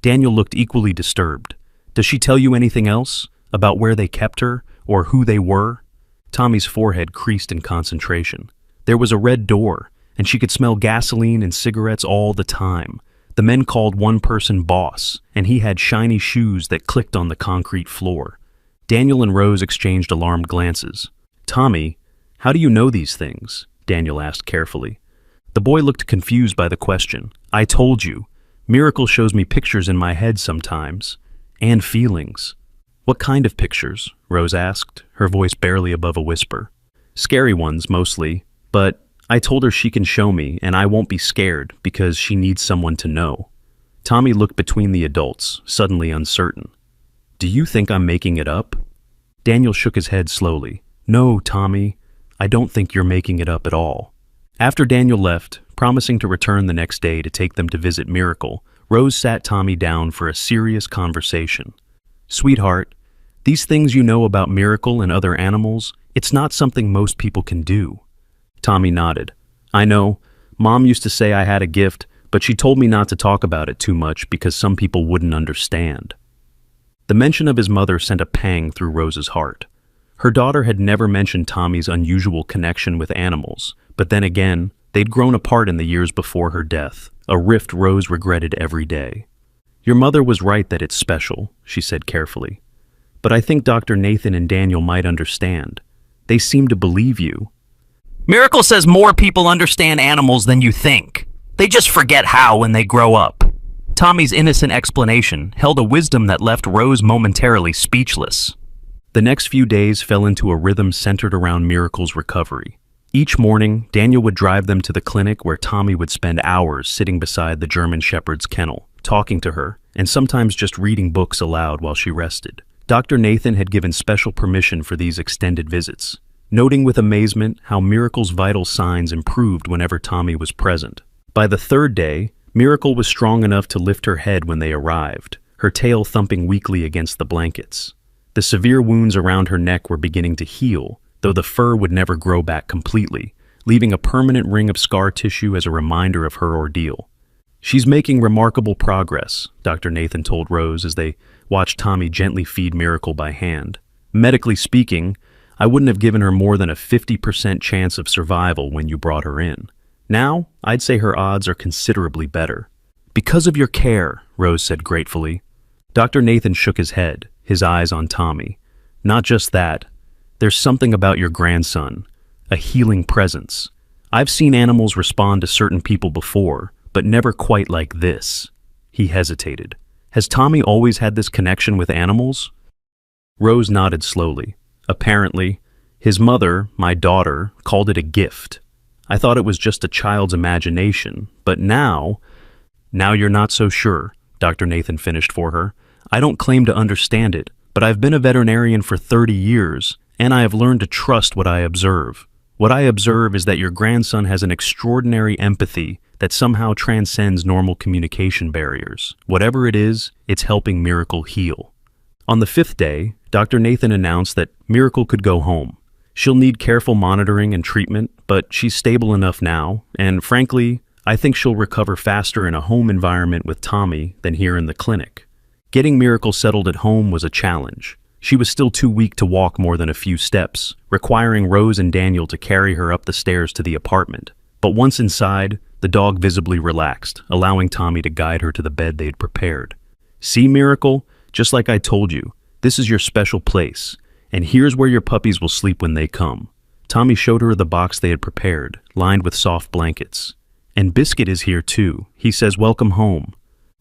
Daniel looked equally disturbed. Does she tell you anything else? About where they kept her? Or who they were? Tommy's forehead creased in concentration. There was a red door, and she could smell gasoline and cigarettes all the time. The men called one person boss, and he had shiny shoes that clicked on the concrete floor. Daniel and Rose exchanged alarmed glances. Tommy, how do you know these things? Daniel asked carefully. The boy looked confused by the question. I told you. Miracle shows me pictures in my head sometimes. And feelings. What kind of pictures? Rose asked, her voice barely above a whisper. Scary ones, mostly, but I told her she can show me and I won't be scared because she needs someone to know. Tommy looked between the adults, suddenly uncertain. Do you think I'm making it up? Daniel shook his head slowly. No, Tommy, I don't think you're making it up at all. After Daniel left, promising to return the next day to take them to visit Miracle, Rose sat Tommy down for a serious conversation. Sweetheart, these things you know about Miracle and other animals, it's not something most people can do. Tommy nodded. I know. Mom used to say I had a gift, but she told me not to talk about it too much because some people wouldn't understand. The mention of his mother sent a pang through Rose's heart. Her daughter had never mentioned Tommy's unusual connection with animals, but then again, they'd grown apart in the years before her death, a rift Rose regretted every day. Your mother was right that it's special, she said carefully. But I think Dr. Nathan and Daniel might understand. They seem to believe you. Miracle says more people understand animals than you think. They just forget how when they grow up. Tommy's innocent explanation held a wisdom that left Rose momentarily speechless. The next few days fell into a rhythm centered around Miracle's recovery. Each morning, Daniel would drive them to the clinic where Tommy would spend hours sitting beside the German Shepherd's kennel, talking to her, and sometimes just reading books aloud while she rested. Dr. Nathan had given special permission for these extended visits, noting with amazement how Miracle's vital signs improved whenever Tommy was present. By the third day, Miracle was strong enough to lift her head when they arrived, her tail thumping weakly against the blankets. The severe wounds around her neck were beginning to heal, though the fur would never grow back completely, leaving a permanent ring of scar tissue as a reminder of her ordeal. She's making remarkable progress, Dr. Nathan told Rose as they watched Tommy gently feed Miracle by hand. Medically speaking, I wouldn't have given her more than a 50% chance of survival when you brought her in. Now, I'd say her odds are considerably better. Because of your care, Rose said gratefully. Dr. Nathan shook his head, his eyes on Tommy. Not just that. There's something about your grandson, a healing presence. I've seen animals respond to certain people before, but never quite like this. He hesitated. Has Tommy always had this connection with animals? Rose nodded slowly. Apparently, his mother, my daughter, called it a gift. I thought it was just a child's imagination, but now you're not so sure, Dr. Nathan finished for her. I don't claim to understand it, but I've been a veterinarian for 30 years, and I have learned to trust what I observe. What I observe is that your grandson has an extraordinary empathy that somehow transcends normal communication barriers. Whatever it is, it's helping Miracle heal. On the 5th day, Dr. Nathan announced that Miracle could go home. She'll need careful monitoring and treatment, but she's stable enough now, and frankly, I think she'll recover faster in a home environment with Tommy than here in the clinic. Getting Miracle settled at home was a challenge. She was still too weak to walk more than a few steps, requiring Rose and Daniel to carry her up the stairs to the apartment. But once inside, the dog visibly relaxed, allowing Tommy to guide her to the bed they had prepared. "See, Miracle? Just like I told you, this is your special place, and here's where your puppies will sleep when they come." Tommy showed her the box they had prepared, lined with soft blankets. "And Biscuit is here too. He says welcome home."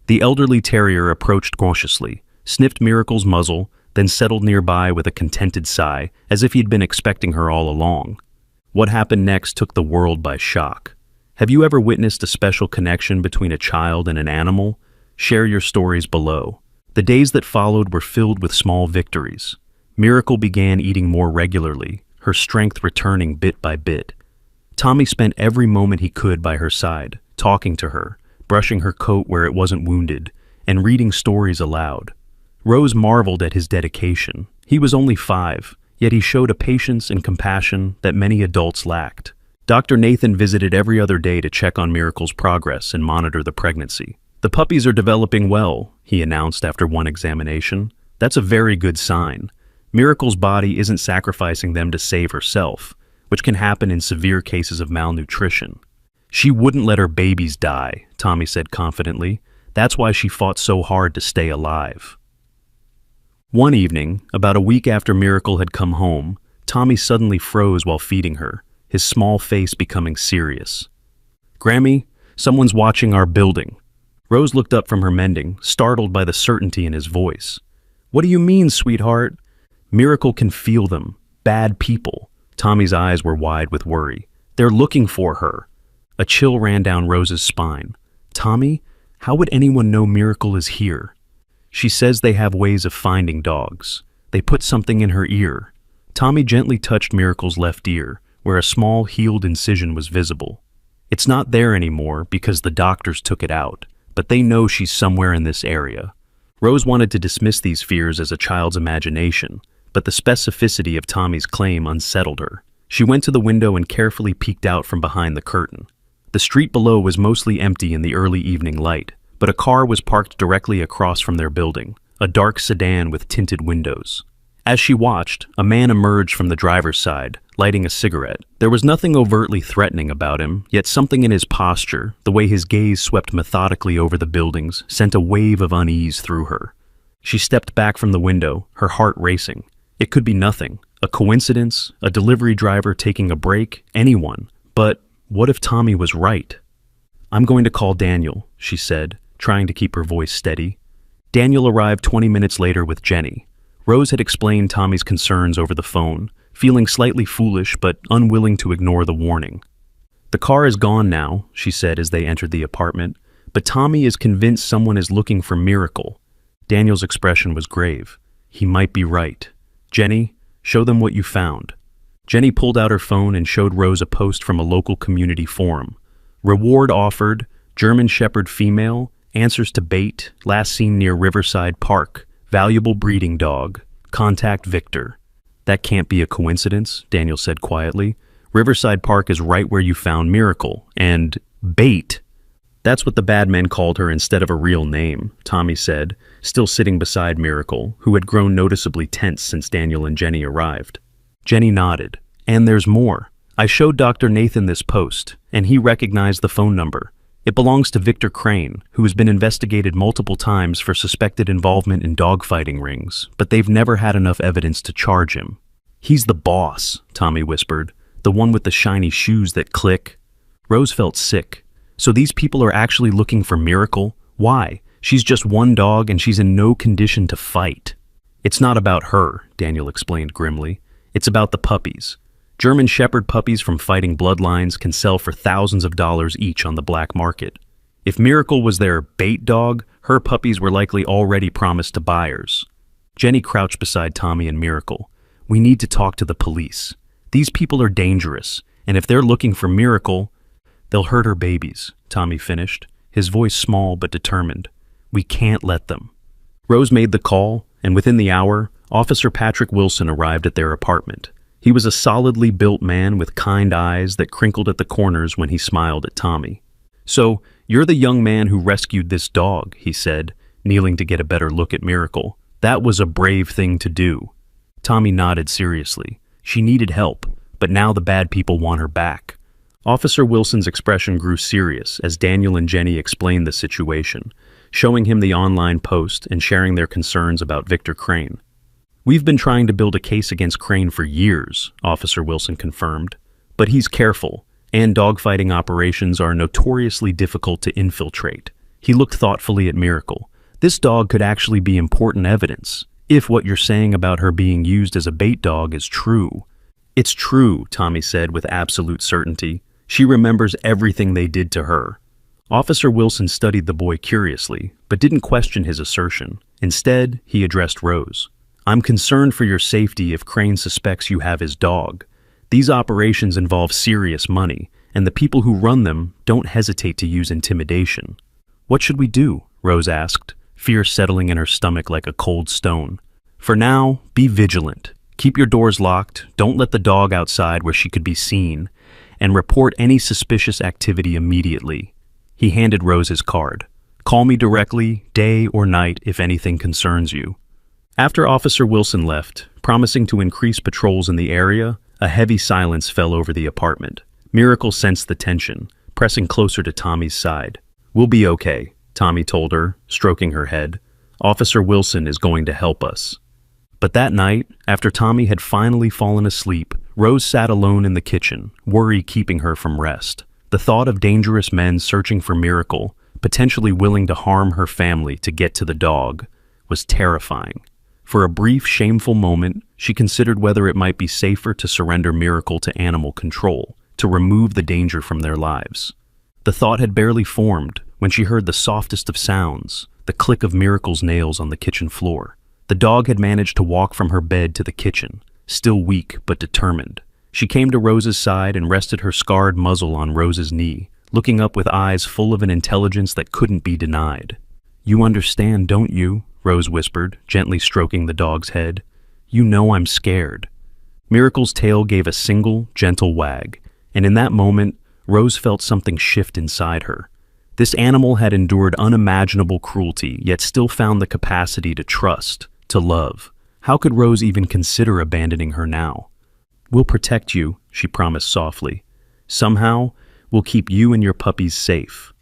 The elderly terrier approached cautiously, sniffed Miracle's muzzle, then settled nearby with a contented sigh, as if he'd been expecting her all along. What happened next took the world by shock. Have you ever witnessed a special connection between a child and an animal? Share your stories below. The days that followed were filled with small victories. Miracle began eating more regularly, her strength returning bit by bit. Tommy spent every moment he could by her side, talking to her, brushing her coat where it wasn't wounded, and reading stories aloud. Rose marveled at his dedication. He was only 5, yet he showed a patience and compassion that many adults lacked. Dr. Nathan visited every other day to check on Miracle's progress and monitor the pregnancy. "The puppies are developing well," he announced after one examination. "That's a very good sign. Miracle's body isn't sacrificing them to save herself, which can happen in severe cases of malnutrition." "She wouldn't let her babies die," Tommy said confidently. "That's why she fought so hard to stay alive." One evening, about a week after Miracle had come home, Tommy suddenly froze while feeding her, his small face becoming serious. "Grammy, someone's watching our building." Rose looked up from her mending, startled by the certainty in his voice. "What do you mean, sweetheart?" "Miracle can feel them. Bad people." Tommy's eyes were wide with worry. "They're looking for her." A chill ran down Rose's spine. "Tommy, how would anyone know Miracle is here?" "She says they have ways of finding dogs. They put something in her ear." Tommy gently touched Miracle's left ear, where a small healed incision was visible. "It's not there anymore because the doctors took it out, but they know she's somewhere in this area." Rose wanted to dismiss these fears as a child's imagination, but the specificity of Tommy's claim unsettled her. She went to the window and carefully peeked out from behind the curtain. The street below was mostly empty in the early evening light, but a car was parked directly across from their building, a dark sedan with tinted windows. As she watched, a man emerged from the driver's side, lighting a cigarette. There was nothing overtly threatening about him, yet something in his posture, the way his gaze swept methodically over the buildings, sent a wave of unease through her. She stepped back from the window, her heart racing. It could be nothing, a coincidence, a delivery driver taking a break, anyone. But what if Tommy was right? "I'm going to call Daniel," she said, trying to keep her voice steady. Daniel arrived 20 minutes later with Jenny. Rose had explained Tommy's concerns over the phone, feeling slightly foolish but unwilling to ignore the warning. "The car is gone now," she said as they entered the apartment, "but Tommy is convinced someone is looking for Miracle." Daniel's expression was grave. "He might be right. Jenny, show them what you found." Jenny pulled out her phone and showed Rose a post from a local community forum. "Reward offered, German Shepherd female, answers to bait, last seen near Riverside Park, valuable breeding dog, contact Victor." "That can't be a coincidence," Daniel said quietly. "Riverside Park is right where you found Miracle, and bait." "That's what the bad men called her instead of a real name," Tommy said, still sitting beside Miracle, who had grown noticeably tense since Daniel and Jenny arrived. Jenny nodded. "And there's more. I showed Dr. Nathan this post, and he recognized the phone number. It belongs to Victor Crane, who has been investigated multiple times for suspected involvement in dogfighting rings, but they've never had enough evidence to charge him." "He's the boss," Tommy whispered, "the one with the shiny shoes that click." Rose felt sick. So these people are actually looking for Miracle? Why? She's just one dog and she's in no condition to fight. "It's not about her," Daniel explained grimly. "It's about the puppies. German Shepherd puppies from fighting bloodlines can sell for thousands of dollars each on the black market. If Miracle was their bait dog, her puppies were likely already promised to buyers." Jenny crouched beside Tommy and Miracle. "We need to talk to the police. These people are dangerous, and if they're looking for Miracle, they'll hurt her babies," Tommy finished, his voice small but determined. "We can't let them." Rose made the call, and within the hour, Officer Patrick Wilson arrived at their apartment. He was a solidly built man with kind eyes that crinkled at the corners when he smiled at Tommy. "So, you're the young man who rescued this dog," he said, kneeling to get a better look at Miracle. That was a brave thing to do. Tommy nodded seriously. She needed help, but now the bad people want her back. Officer Wilson's expression grew serious as Daniel and Jenny explained the situation, showing him the online post and sharing their concerns about Victor Crane. "We've been trying to build a case against Crane for years," Officer Wilson confirmed. "But he's careful, and dogfighting operations are notoriously difficult to infiltrate." He looked thoughtfully at Miracle. "This dog could actually be important evidence, if what you're saying about her being used as a bait dog is true." "It's true," Tommy said with absolute certainty. "She remembers everything they did to her." Officer Wilson studied the boy curiously, but didn't question his assertion. Instead, he addressed Rose. "I'm concerned for your safety if Crane suspects you have his dog. These operations involve serious money, and the people who run them don't hesitate to use intimidation." "What should we do?" Rose asked, fear settling in her stomach like a cold stone. "For now, be vigilant. Keep your doors locked, don't let the dog outside where she could be seen, and report any suspicious activity immediately." He handed Rose his card. "Call me directly, day or night, if anything concerns you." After Officer Wilson left, promising to increase patrols in the area, a heavy silence fell over the apartment. Miracle sensed the tension, pressing closer to Tommy's side. "We'll be okay," Tommy told her, stroking her head. "Officer Wilson is going to help us." But that night, after Tommy had finally fallen asleep, Rose sat alone in the kitchen, worry keeping her from rest. The thought of dangerous men searching for Miracle, potentially willing to harm her family to get to the dog, was terrifying. For a brief, shameful moment, she considered whether it might be safer to surrender Miracle to animal control, to remove the danger from their lives. The thought had barely formed when she heard the softest of sounds, the click of Miracle's nails on the kitchen floor. The dog had managed to walk from her bed to the kitchen, still weak but determined. She came to Rose's side and rested her scarred muzzle on Rose's knee, looking up with eyes full of an intelligence that couldn't be denied. "You understand, don't you?" Rose whispered, gently stroking the dog's head. "You know I'm scared." Miracle's tail gave a single, gentle wag, and in that moment, Rose felt something shift inside her. This animal had endured unimaginable cruelty, yet still found the capacity to trust, to love. How could Rose even consider abandoning her now? "We'll protect you," she promised softly. "Somehow, we'll keep you and your puppies safe."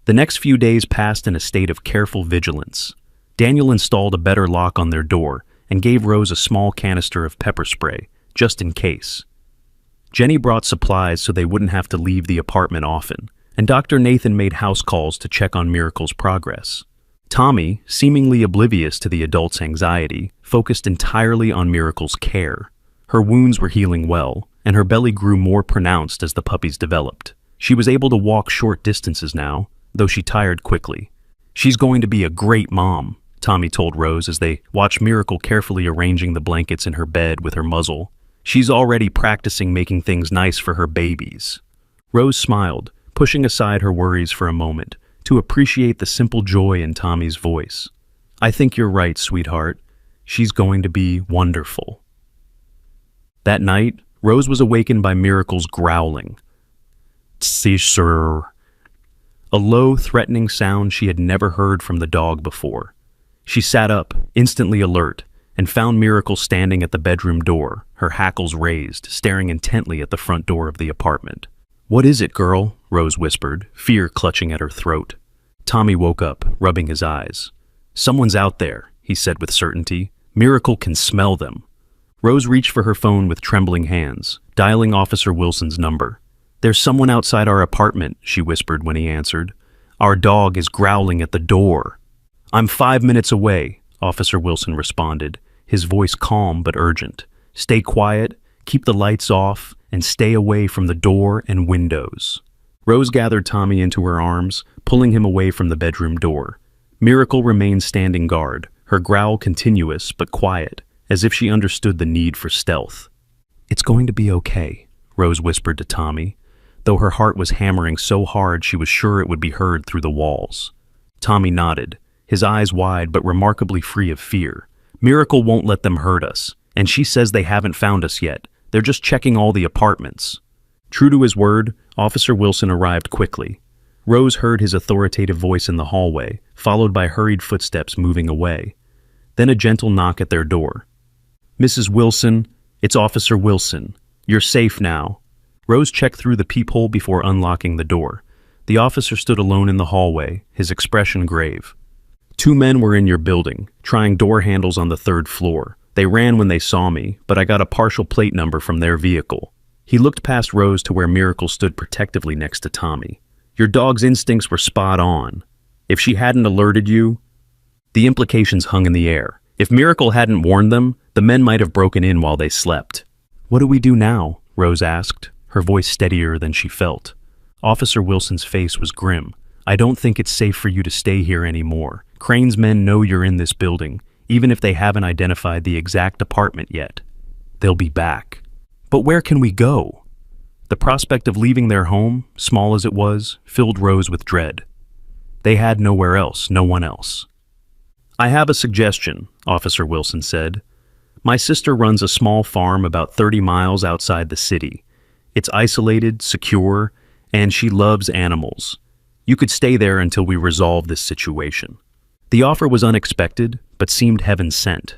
The next few days passed in a state of careful vigilance. Daniel installed a better lock on their door and gave Rose a small canister of pepper spray, just in case. Jenny brought supplies so they wouldn't have to leave the apartment often, and Dr. Nathan made house calls to check on Miracle's progress. Tommy, seemingly oblivious to the adult's anxiety, focused entirely on Miracle's care. Her wounds were healing well, and her belly grew more pronounced as the puppies developed. She was able to walk short distances now, though she tired quickly. "She's going to be a great mom," Tommy told Rose as they watched Miracle carefully arranging the blankets in her bed with her muzzle. "She's already practicing making things nice for her babies." Rose smiled, pushing aside her worries for a moment, to appreciate the simple joy in Tommy's voice. "I think you're right, sweetheart. She's going to be wonderful." That night, Rose was awakened by Miracle's growling. "Si, sir." A low, threatening sound she had never heard from the dog before. She sat up, instantly alert, and found Miracle standing at the bedroom door, her hackles raised, staring intently at the front door of the apartment. "What is it, girl?" Rose whispered, fear clutching at her throat. Tommy woke up, rubbing his eyes. "Someone's out there," he said with certainty. "Miracle can smell them." Rose reached for her phone with trembling hands, dialing Officer Wilson's number. "There's someone outside our apartment," she whispered when he answered. "Our dog is growling at the door." "I'm 5 minutes away," Officer Wilson responded, his voice calm but urgent. "Stay quiet, keep the lights off, and stay away from the door and windows." Rose gathered Tommy into her arms, pulling him away from the bedroom door. Miracle remained standing guard, her growl continuous but quiet, as if she understood the need for stealth. "It's going to be okay," Rose whispered to Tommy, though her heart was hammering so hard she was sure it would be heard through the walls. Tommy nodded, his eyes wide but remarkably free of fear. "Miracle won't let them hurt us, and she says they haven't found us yet. They're just checking all the apartments." True to his word, Officer Wilson arrived quickly. Rose heard his authoritative voice in the hallway, followed by hurried footsteps moving away. Then a gentle knock at their door. "Mrs. Wilson, it's Officer Wilson. You're safe now." Rose checked through the peephole before unlocking the door. The officer stood alone in the hallway, his expression grave. "Two men were in your building, trying door handles on the 3rd floor. They ran when they saw me, but I got a partial plate number from their vehicle." He looked past Rose to where Miracle stood protectively next to Tommy. "Your dog's instincts were spot on. If she hadn't alerted you..." The implications hung in the air. If Miracle hadn't warned them, the men might have broken in while they slept. "What do we do now?" Rose asked, her voice steadier than she felt. Officer Wilson's face was grim. "I don't think it's safe for you to stay here anymore. Crane's men know you're in this building, even if they haven't identified the exact apartment yet. They'll be back." "But where can we go?" The prospect of leaving their home, small as it was, filled Rose with dread. They had nowhere else, no one else. "I have a suggestion," Officer Wilson said. "My sister runs a small farm about 30 miles outside the city. It's isolated, secure, and she loves animals. You could stay there until we resolve this situation." The offer was unexpected, but seemed heaven-sent.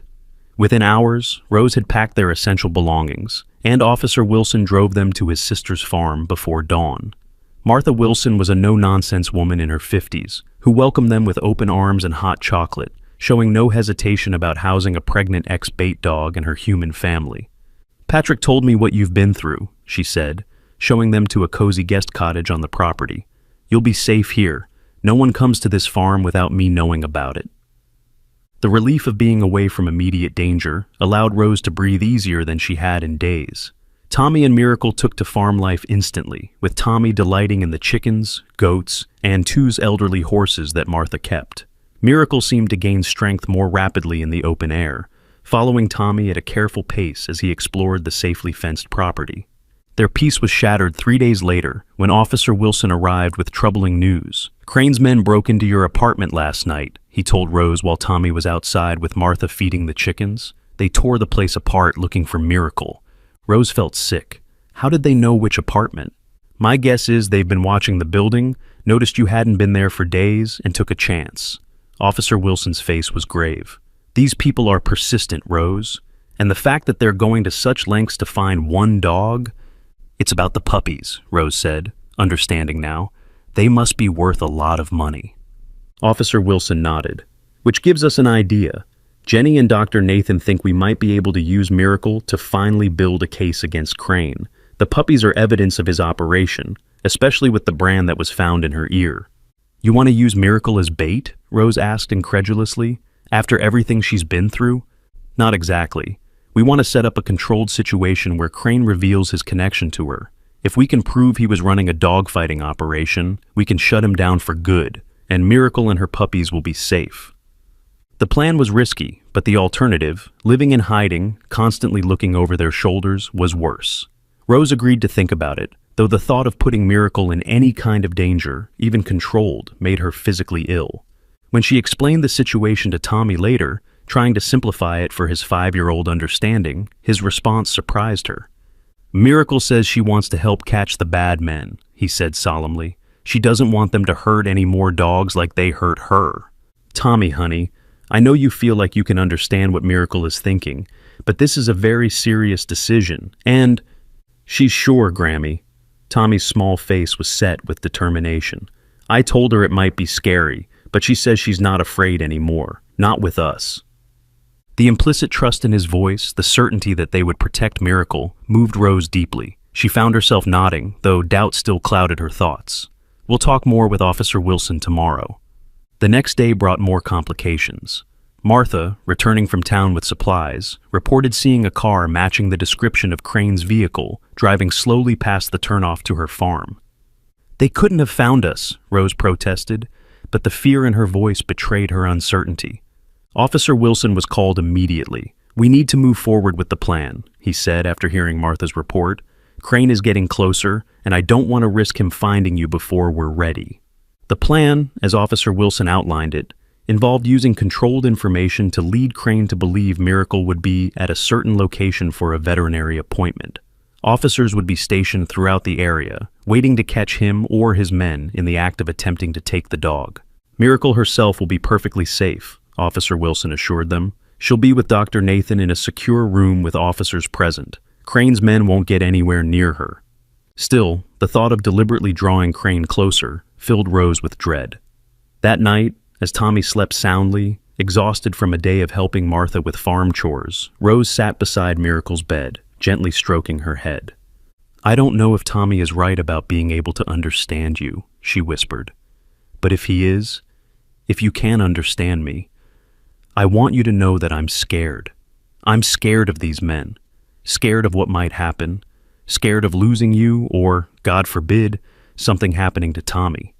Within hours, Rose had packed their essential belongings, and Officer Wilson drove them to his sister's farm before dawn. Martha Wilson was a no-nonsense woman in her 50s, who welcomed them with open arms and hot chocolate, showing no hesitation about housing a pregnant ex-bait dog and her human family. "Patrick told me what you've been through," she said, showing them to a cozy guest cottage on the property. "You'll be safe here. No one comes to this farm without me knowing about it." The relief of being away from immediate danger allowed Rose to breathe easier than she had in days. Tommy and Miracle took to farm life instantly, with Tommy delighting in the chickens, goats, and 2 elderly horses that Martha kept. Miracle seemed to gain strength more rapidly in the open air, following Tommy at a careful pace as he explored the safely fenced property. Their peace was shattered 3 days later when Officer Wilson arrived with troubling news. "Crane's men broke into your apartment last night," he told Rose while Tommy was outside with Martha feeding the chickens. "They tore the place apart looking for Miracle." Rose felt sick. How did they know which apartment? "My guess is they've been watching the building, noticed you hadn't been there for days, and took a chance." Officer Wilson's face was grave. "These people are persistent, Rose. And the fact that they're going to such lengths to find one dog..." "It's about the puppies," Rose said, understanding now. "They must be worth a lot of money." Officer Wilson nodded. "Which gives us an idea. Jenny and Dr. Nathan think we might be able to use Miracle to finally build a case against Crane. The puppies are evidence of his operation, especially with the brand that was found in her ear." "You want to use Miracle as bait?" Rose asked incredulously. "After everything she's been through?" "Not exactly. We want to set up a controlled situation where Crane reveals his connection to her. If we can prove he was running a dogfighting operation, we can shut him down for good, and Miracle and her puppies will be safe." The plan was risky, but the alternative, living in hiding, constantly looking over their shoulders, was worse. Rose agreed to think about it, though the thought of putting Miracle in any kind of danger, even controlled, made her physically ill. When she explained the situation to Tommy later, trying to simplify it for his 5-year-old understanding, his response surprised her. "Miracle says she wants to help catch the bad men," he said solemnly. "She doesn't want them to hurt any more dogs like they hurt her." "Tommy, honey, I know you feel like you can understand what Miracle is thinking, but this is a very serious decision, and..." "She's sure, Grammy." Tommy's small face was set with determination. "I told her it might be scary, but she says she's not afraid anymore. Not with us." The implicit trust in his voice, the certainty that they would protect Miracle, moved Rose deeply. She found herself nodding, though doubt still clouded her thoughts. "We'll talk more with Officer Wilson tomorrow." The next day brought more complications. Martha, returning from town with supplies, reported seeing a car matching the description of Crane's vehicle, driving slowly past the turnoff to her farm. "They couldn't have found us," Rose protested, but the fear in her voice betrayed her uncertainty. Officer Wilson was called immediately. "We need to move forward with the plan," he said after hearing Martha's report. "Crane is getting closer, and I don't want to risk him finding you before we're ready." The plan, as Officer Wilson outlined it, involved using controlled information to lead Crane to believe Miracle would be at a certain location for a veterinary appointment. Officers would be stationed throughout the area, waiting to catch him or his men in the act of attempting to take the dog. "Miracle herself will be perfectly safe," Officer Wilson assured them. She'll be with Dr. Nathan in a secure room with officers present. Crane's men won't get anywhere near her. Still, the thought of deliberately drawing Crane closer filled Rose with dread. That night, as Tommy slept soundly, exhausted from a day of helping Martha with farm chores, Rose sat beside Miracle's bed, gently stroking her head. "I don't know if Tommy is right about being able to understand you," she whispered. "But if he is, if you can understand me, I want you to know that I'm scared. I'm scared of these men, scared of what might happen, scared of losing you or, God forbid, something happening to Tommy."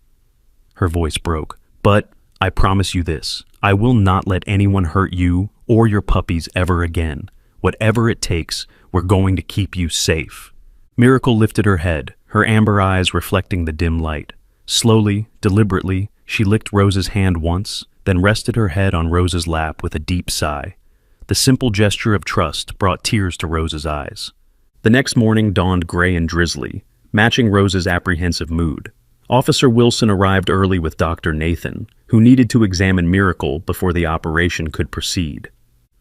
Her voice broke. "But I promise you this, I will not let anyone hurt you or your puppies ever again. Whatever it takes, we're going to keep you safe." Miracle lifted her head, her amber eyes reflecting the dim light. Slowly, deliberately, she licked Rose's hand once, then rested her head on Rose's lap with a deep sigh. The simple gesture of trust brought tears to Rose's eyes. The next morning dawned gray and drizzly, matching Rose's apprehensive mood. Officer Wilson arrived early with Dr. Nathan, who needed to examine Miracle before the operation could proceed.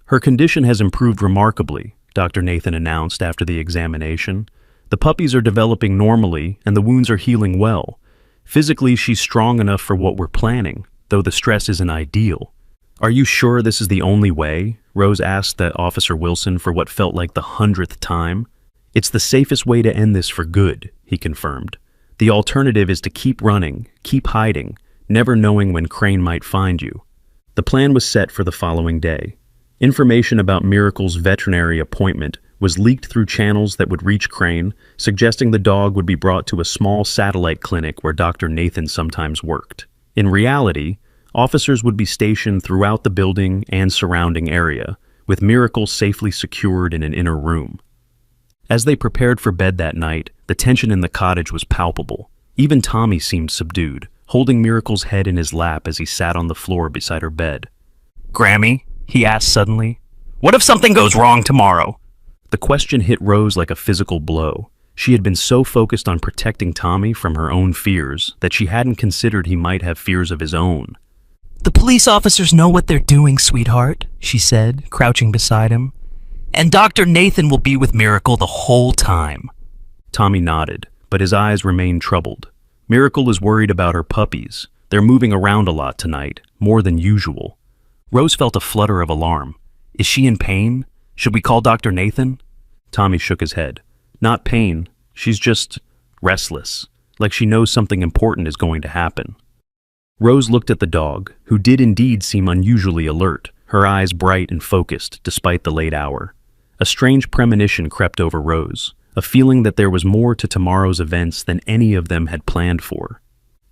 "Her condition has improved remarkably," Dr. Nathan announced after the examination. "The puppies are developing normally and the wounds are healing well. Physically, she's strong enough for what we're planning, though the stress isn't ideal." "Are you sure this is the only way?" Rose asked the Officer Wilson for what felt like the 100th time. "It's the safest way to end this for good," he confirmed. "The alternative is to keep running, keep hiding, never knowing when Crane might find you." The plan was set for the following day. Information about Miracle's veterinary appointment was leaked through channels that would reach Crane, suggesting the dog would be brought to a small satellite clinic where Dr. Nathan sometimes worked. In reality, officers would be stationed throughout the building and surrounding area, with Miracle safely secured in an inner room. As they prepared for bed that night, the tension in the cottage was palpable. Even Tommy seemed subdued, holding Miracle's head in his lap as he sat on the floor beside her bed. "Grammy," he asked suddenly, "what if something goes wrong tomorrow?" The question hit Rose like a physical blow. She had been so focused on protecting Tommy from her own fears that she hadn't considered he might have fears of his own. "The police officers know what they're doing, sweetheart," she said, crouching beside him. "And Dr. Nathan will be with Miracle the whole time." Tommy nodded, but his eyes remained troubled. Miracle is worried about her puppies. They're moving around a lot tonight, more than usual. Rose felt a flutter of alarm. "Is she in pain? Should we call Dr. Nathan?" Tommy shook his head. "Not pain. She's just restless, like she knows something important is going to happen." Rose looked at the dog, who did indeed seem unusually alert, her eyes bright and focused despite the late hour. A strange premonition crept over Rose, a feeling that there was more to tomorrow's events than any of them had planned for.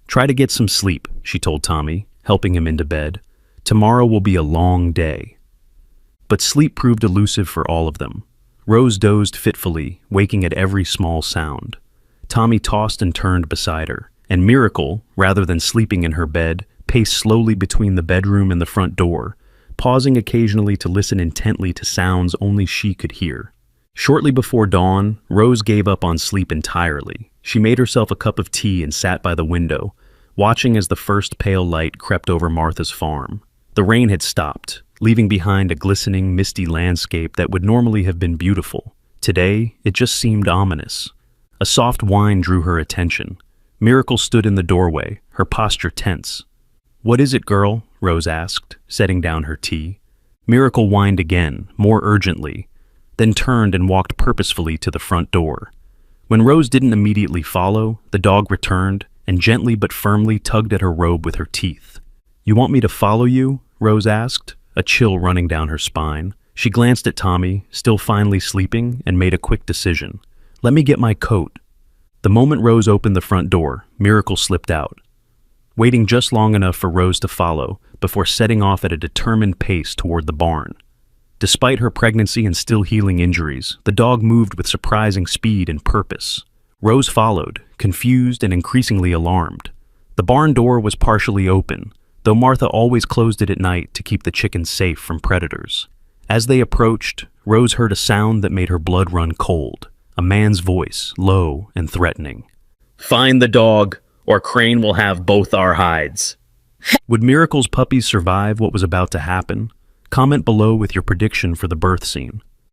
"Try to get some sleep," she told Tommy, helping him into bed. "Tomorrow will be a long day." But sleep proved elusive for all of them. Rose dozed fitfully, waking at every small sound. Tommy tossed and turned beside her, and Miracle, rather than sleeping in her bed, paced slowly between the bedroom and the front door, pausing occasionally to listen intently to sounds only she could hear. Shortly before dawn, Rose gave up on sleep entirely. She made herself a cup of tea and sat by the window, watching as the first pale light crept over Martha's farm. The rain had stopped, leaving behind a glistening, misty landscape that would normally have been beautiful. Today, it just seemed ominous. A soft whine drew her attention. Miracle stood in the doorway, her posture tense. "What is it, girl?" Rose asked, setting down her tea. Miracle whined again, more urgently, then turned and walked purposefully to the front door. When Rose didn't immediately follow, the dog returned and gently but firmly tugged at her robe with her teeth. "You want me to follow you?" Rose asked, a chill running down her spine. She glanced at Tommy, still finely sleeping, and made a quick decision. "Let me get my coat." The moment Rose opened the front door, Miracle slipped out, waiting just long enough for Rose to follow before setting off at a determined pace toward the barn. Despite her pregnancy and still healing injuries, the dog moved with surprising speed and purpose. Rose followed, confused and increasingly alarmed. The barn door was partially open, though Martha always closed it at night to keep the chickens safe from predators. As they approached, Rose heard a sound that made her blood run cold, a man's voice, low and threatening. "Find the dog, or Crane will have both our hides." Would Miracle's puppies survive what was about to happen? Comment below with your prediction for the birth scene.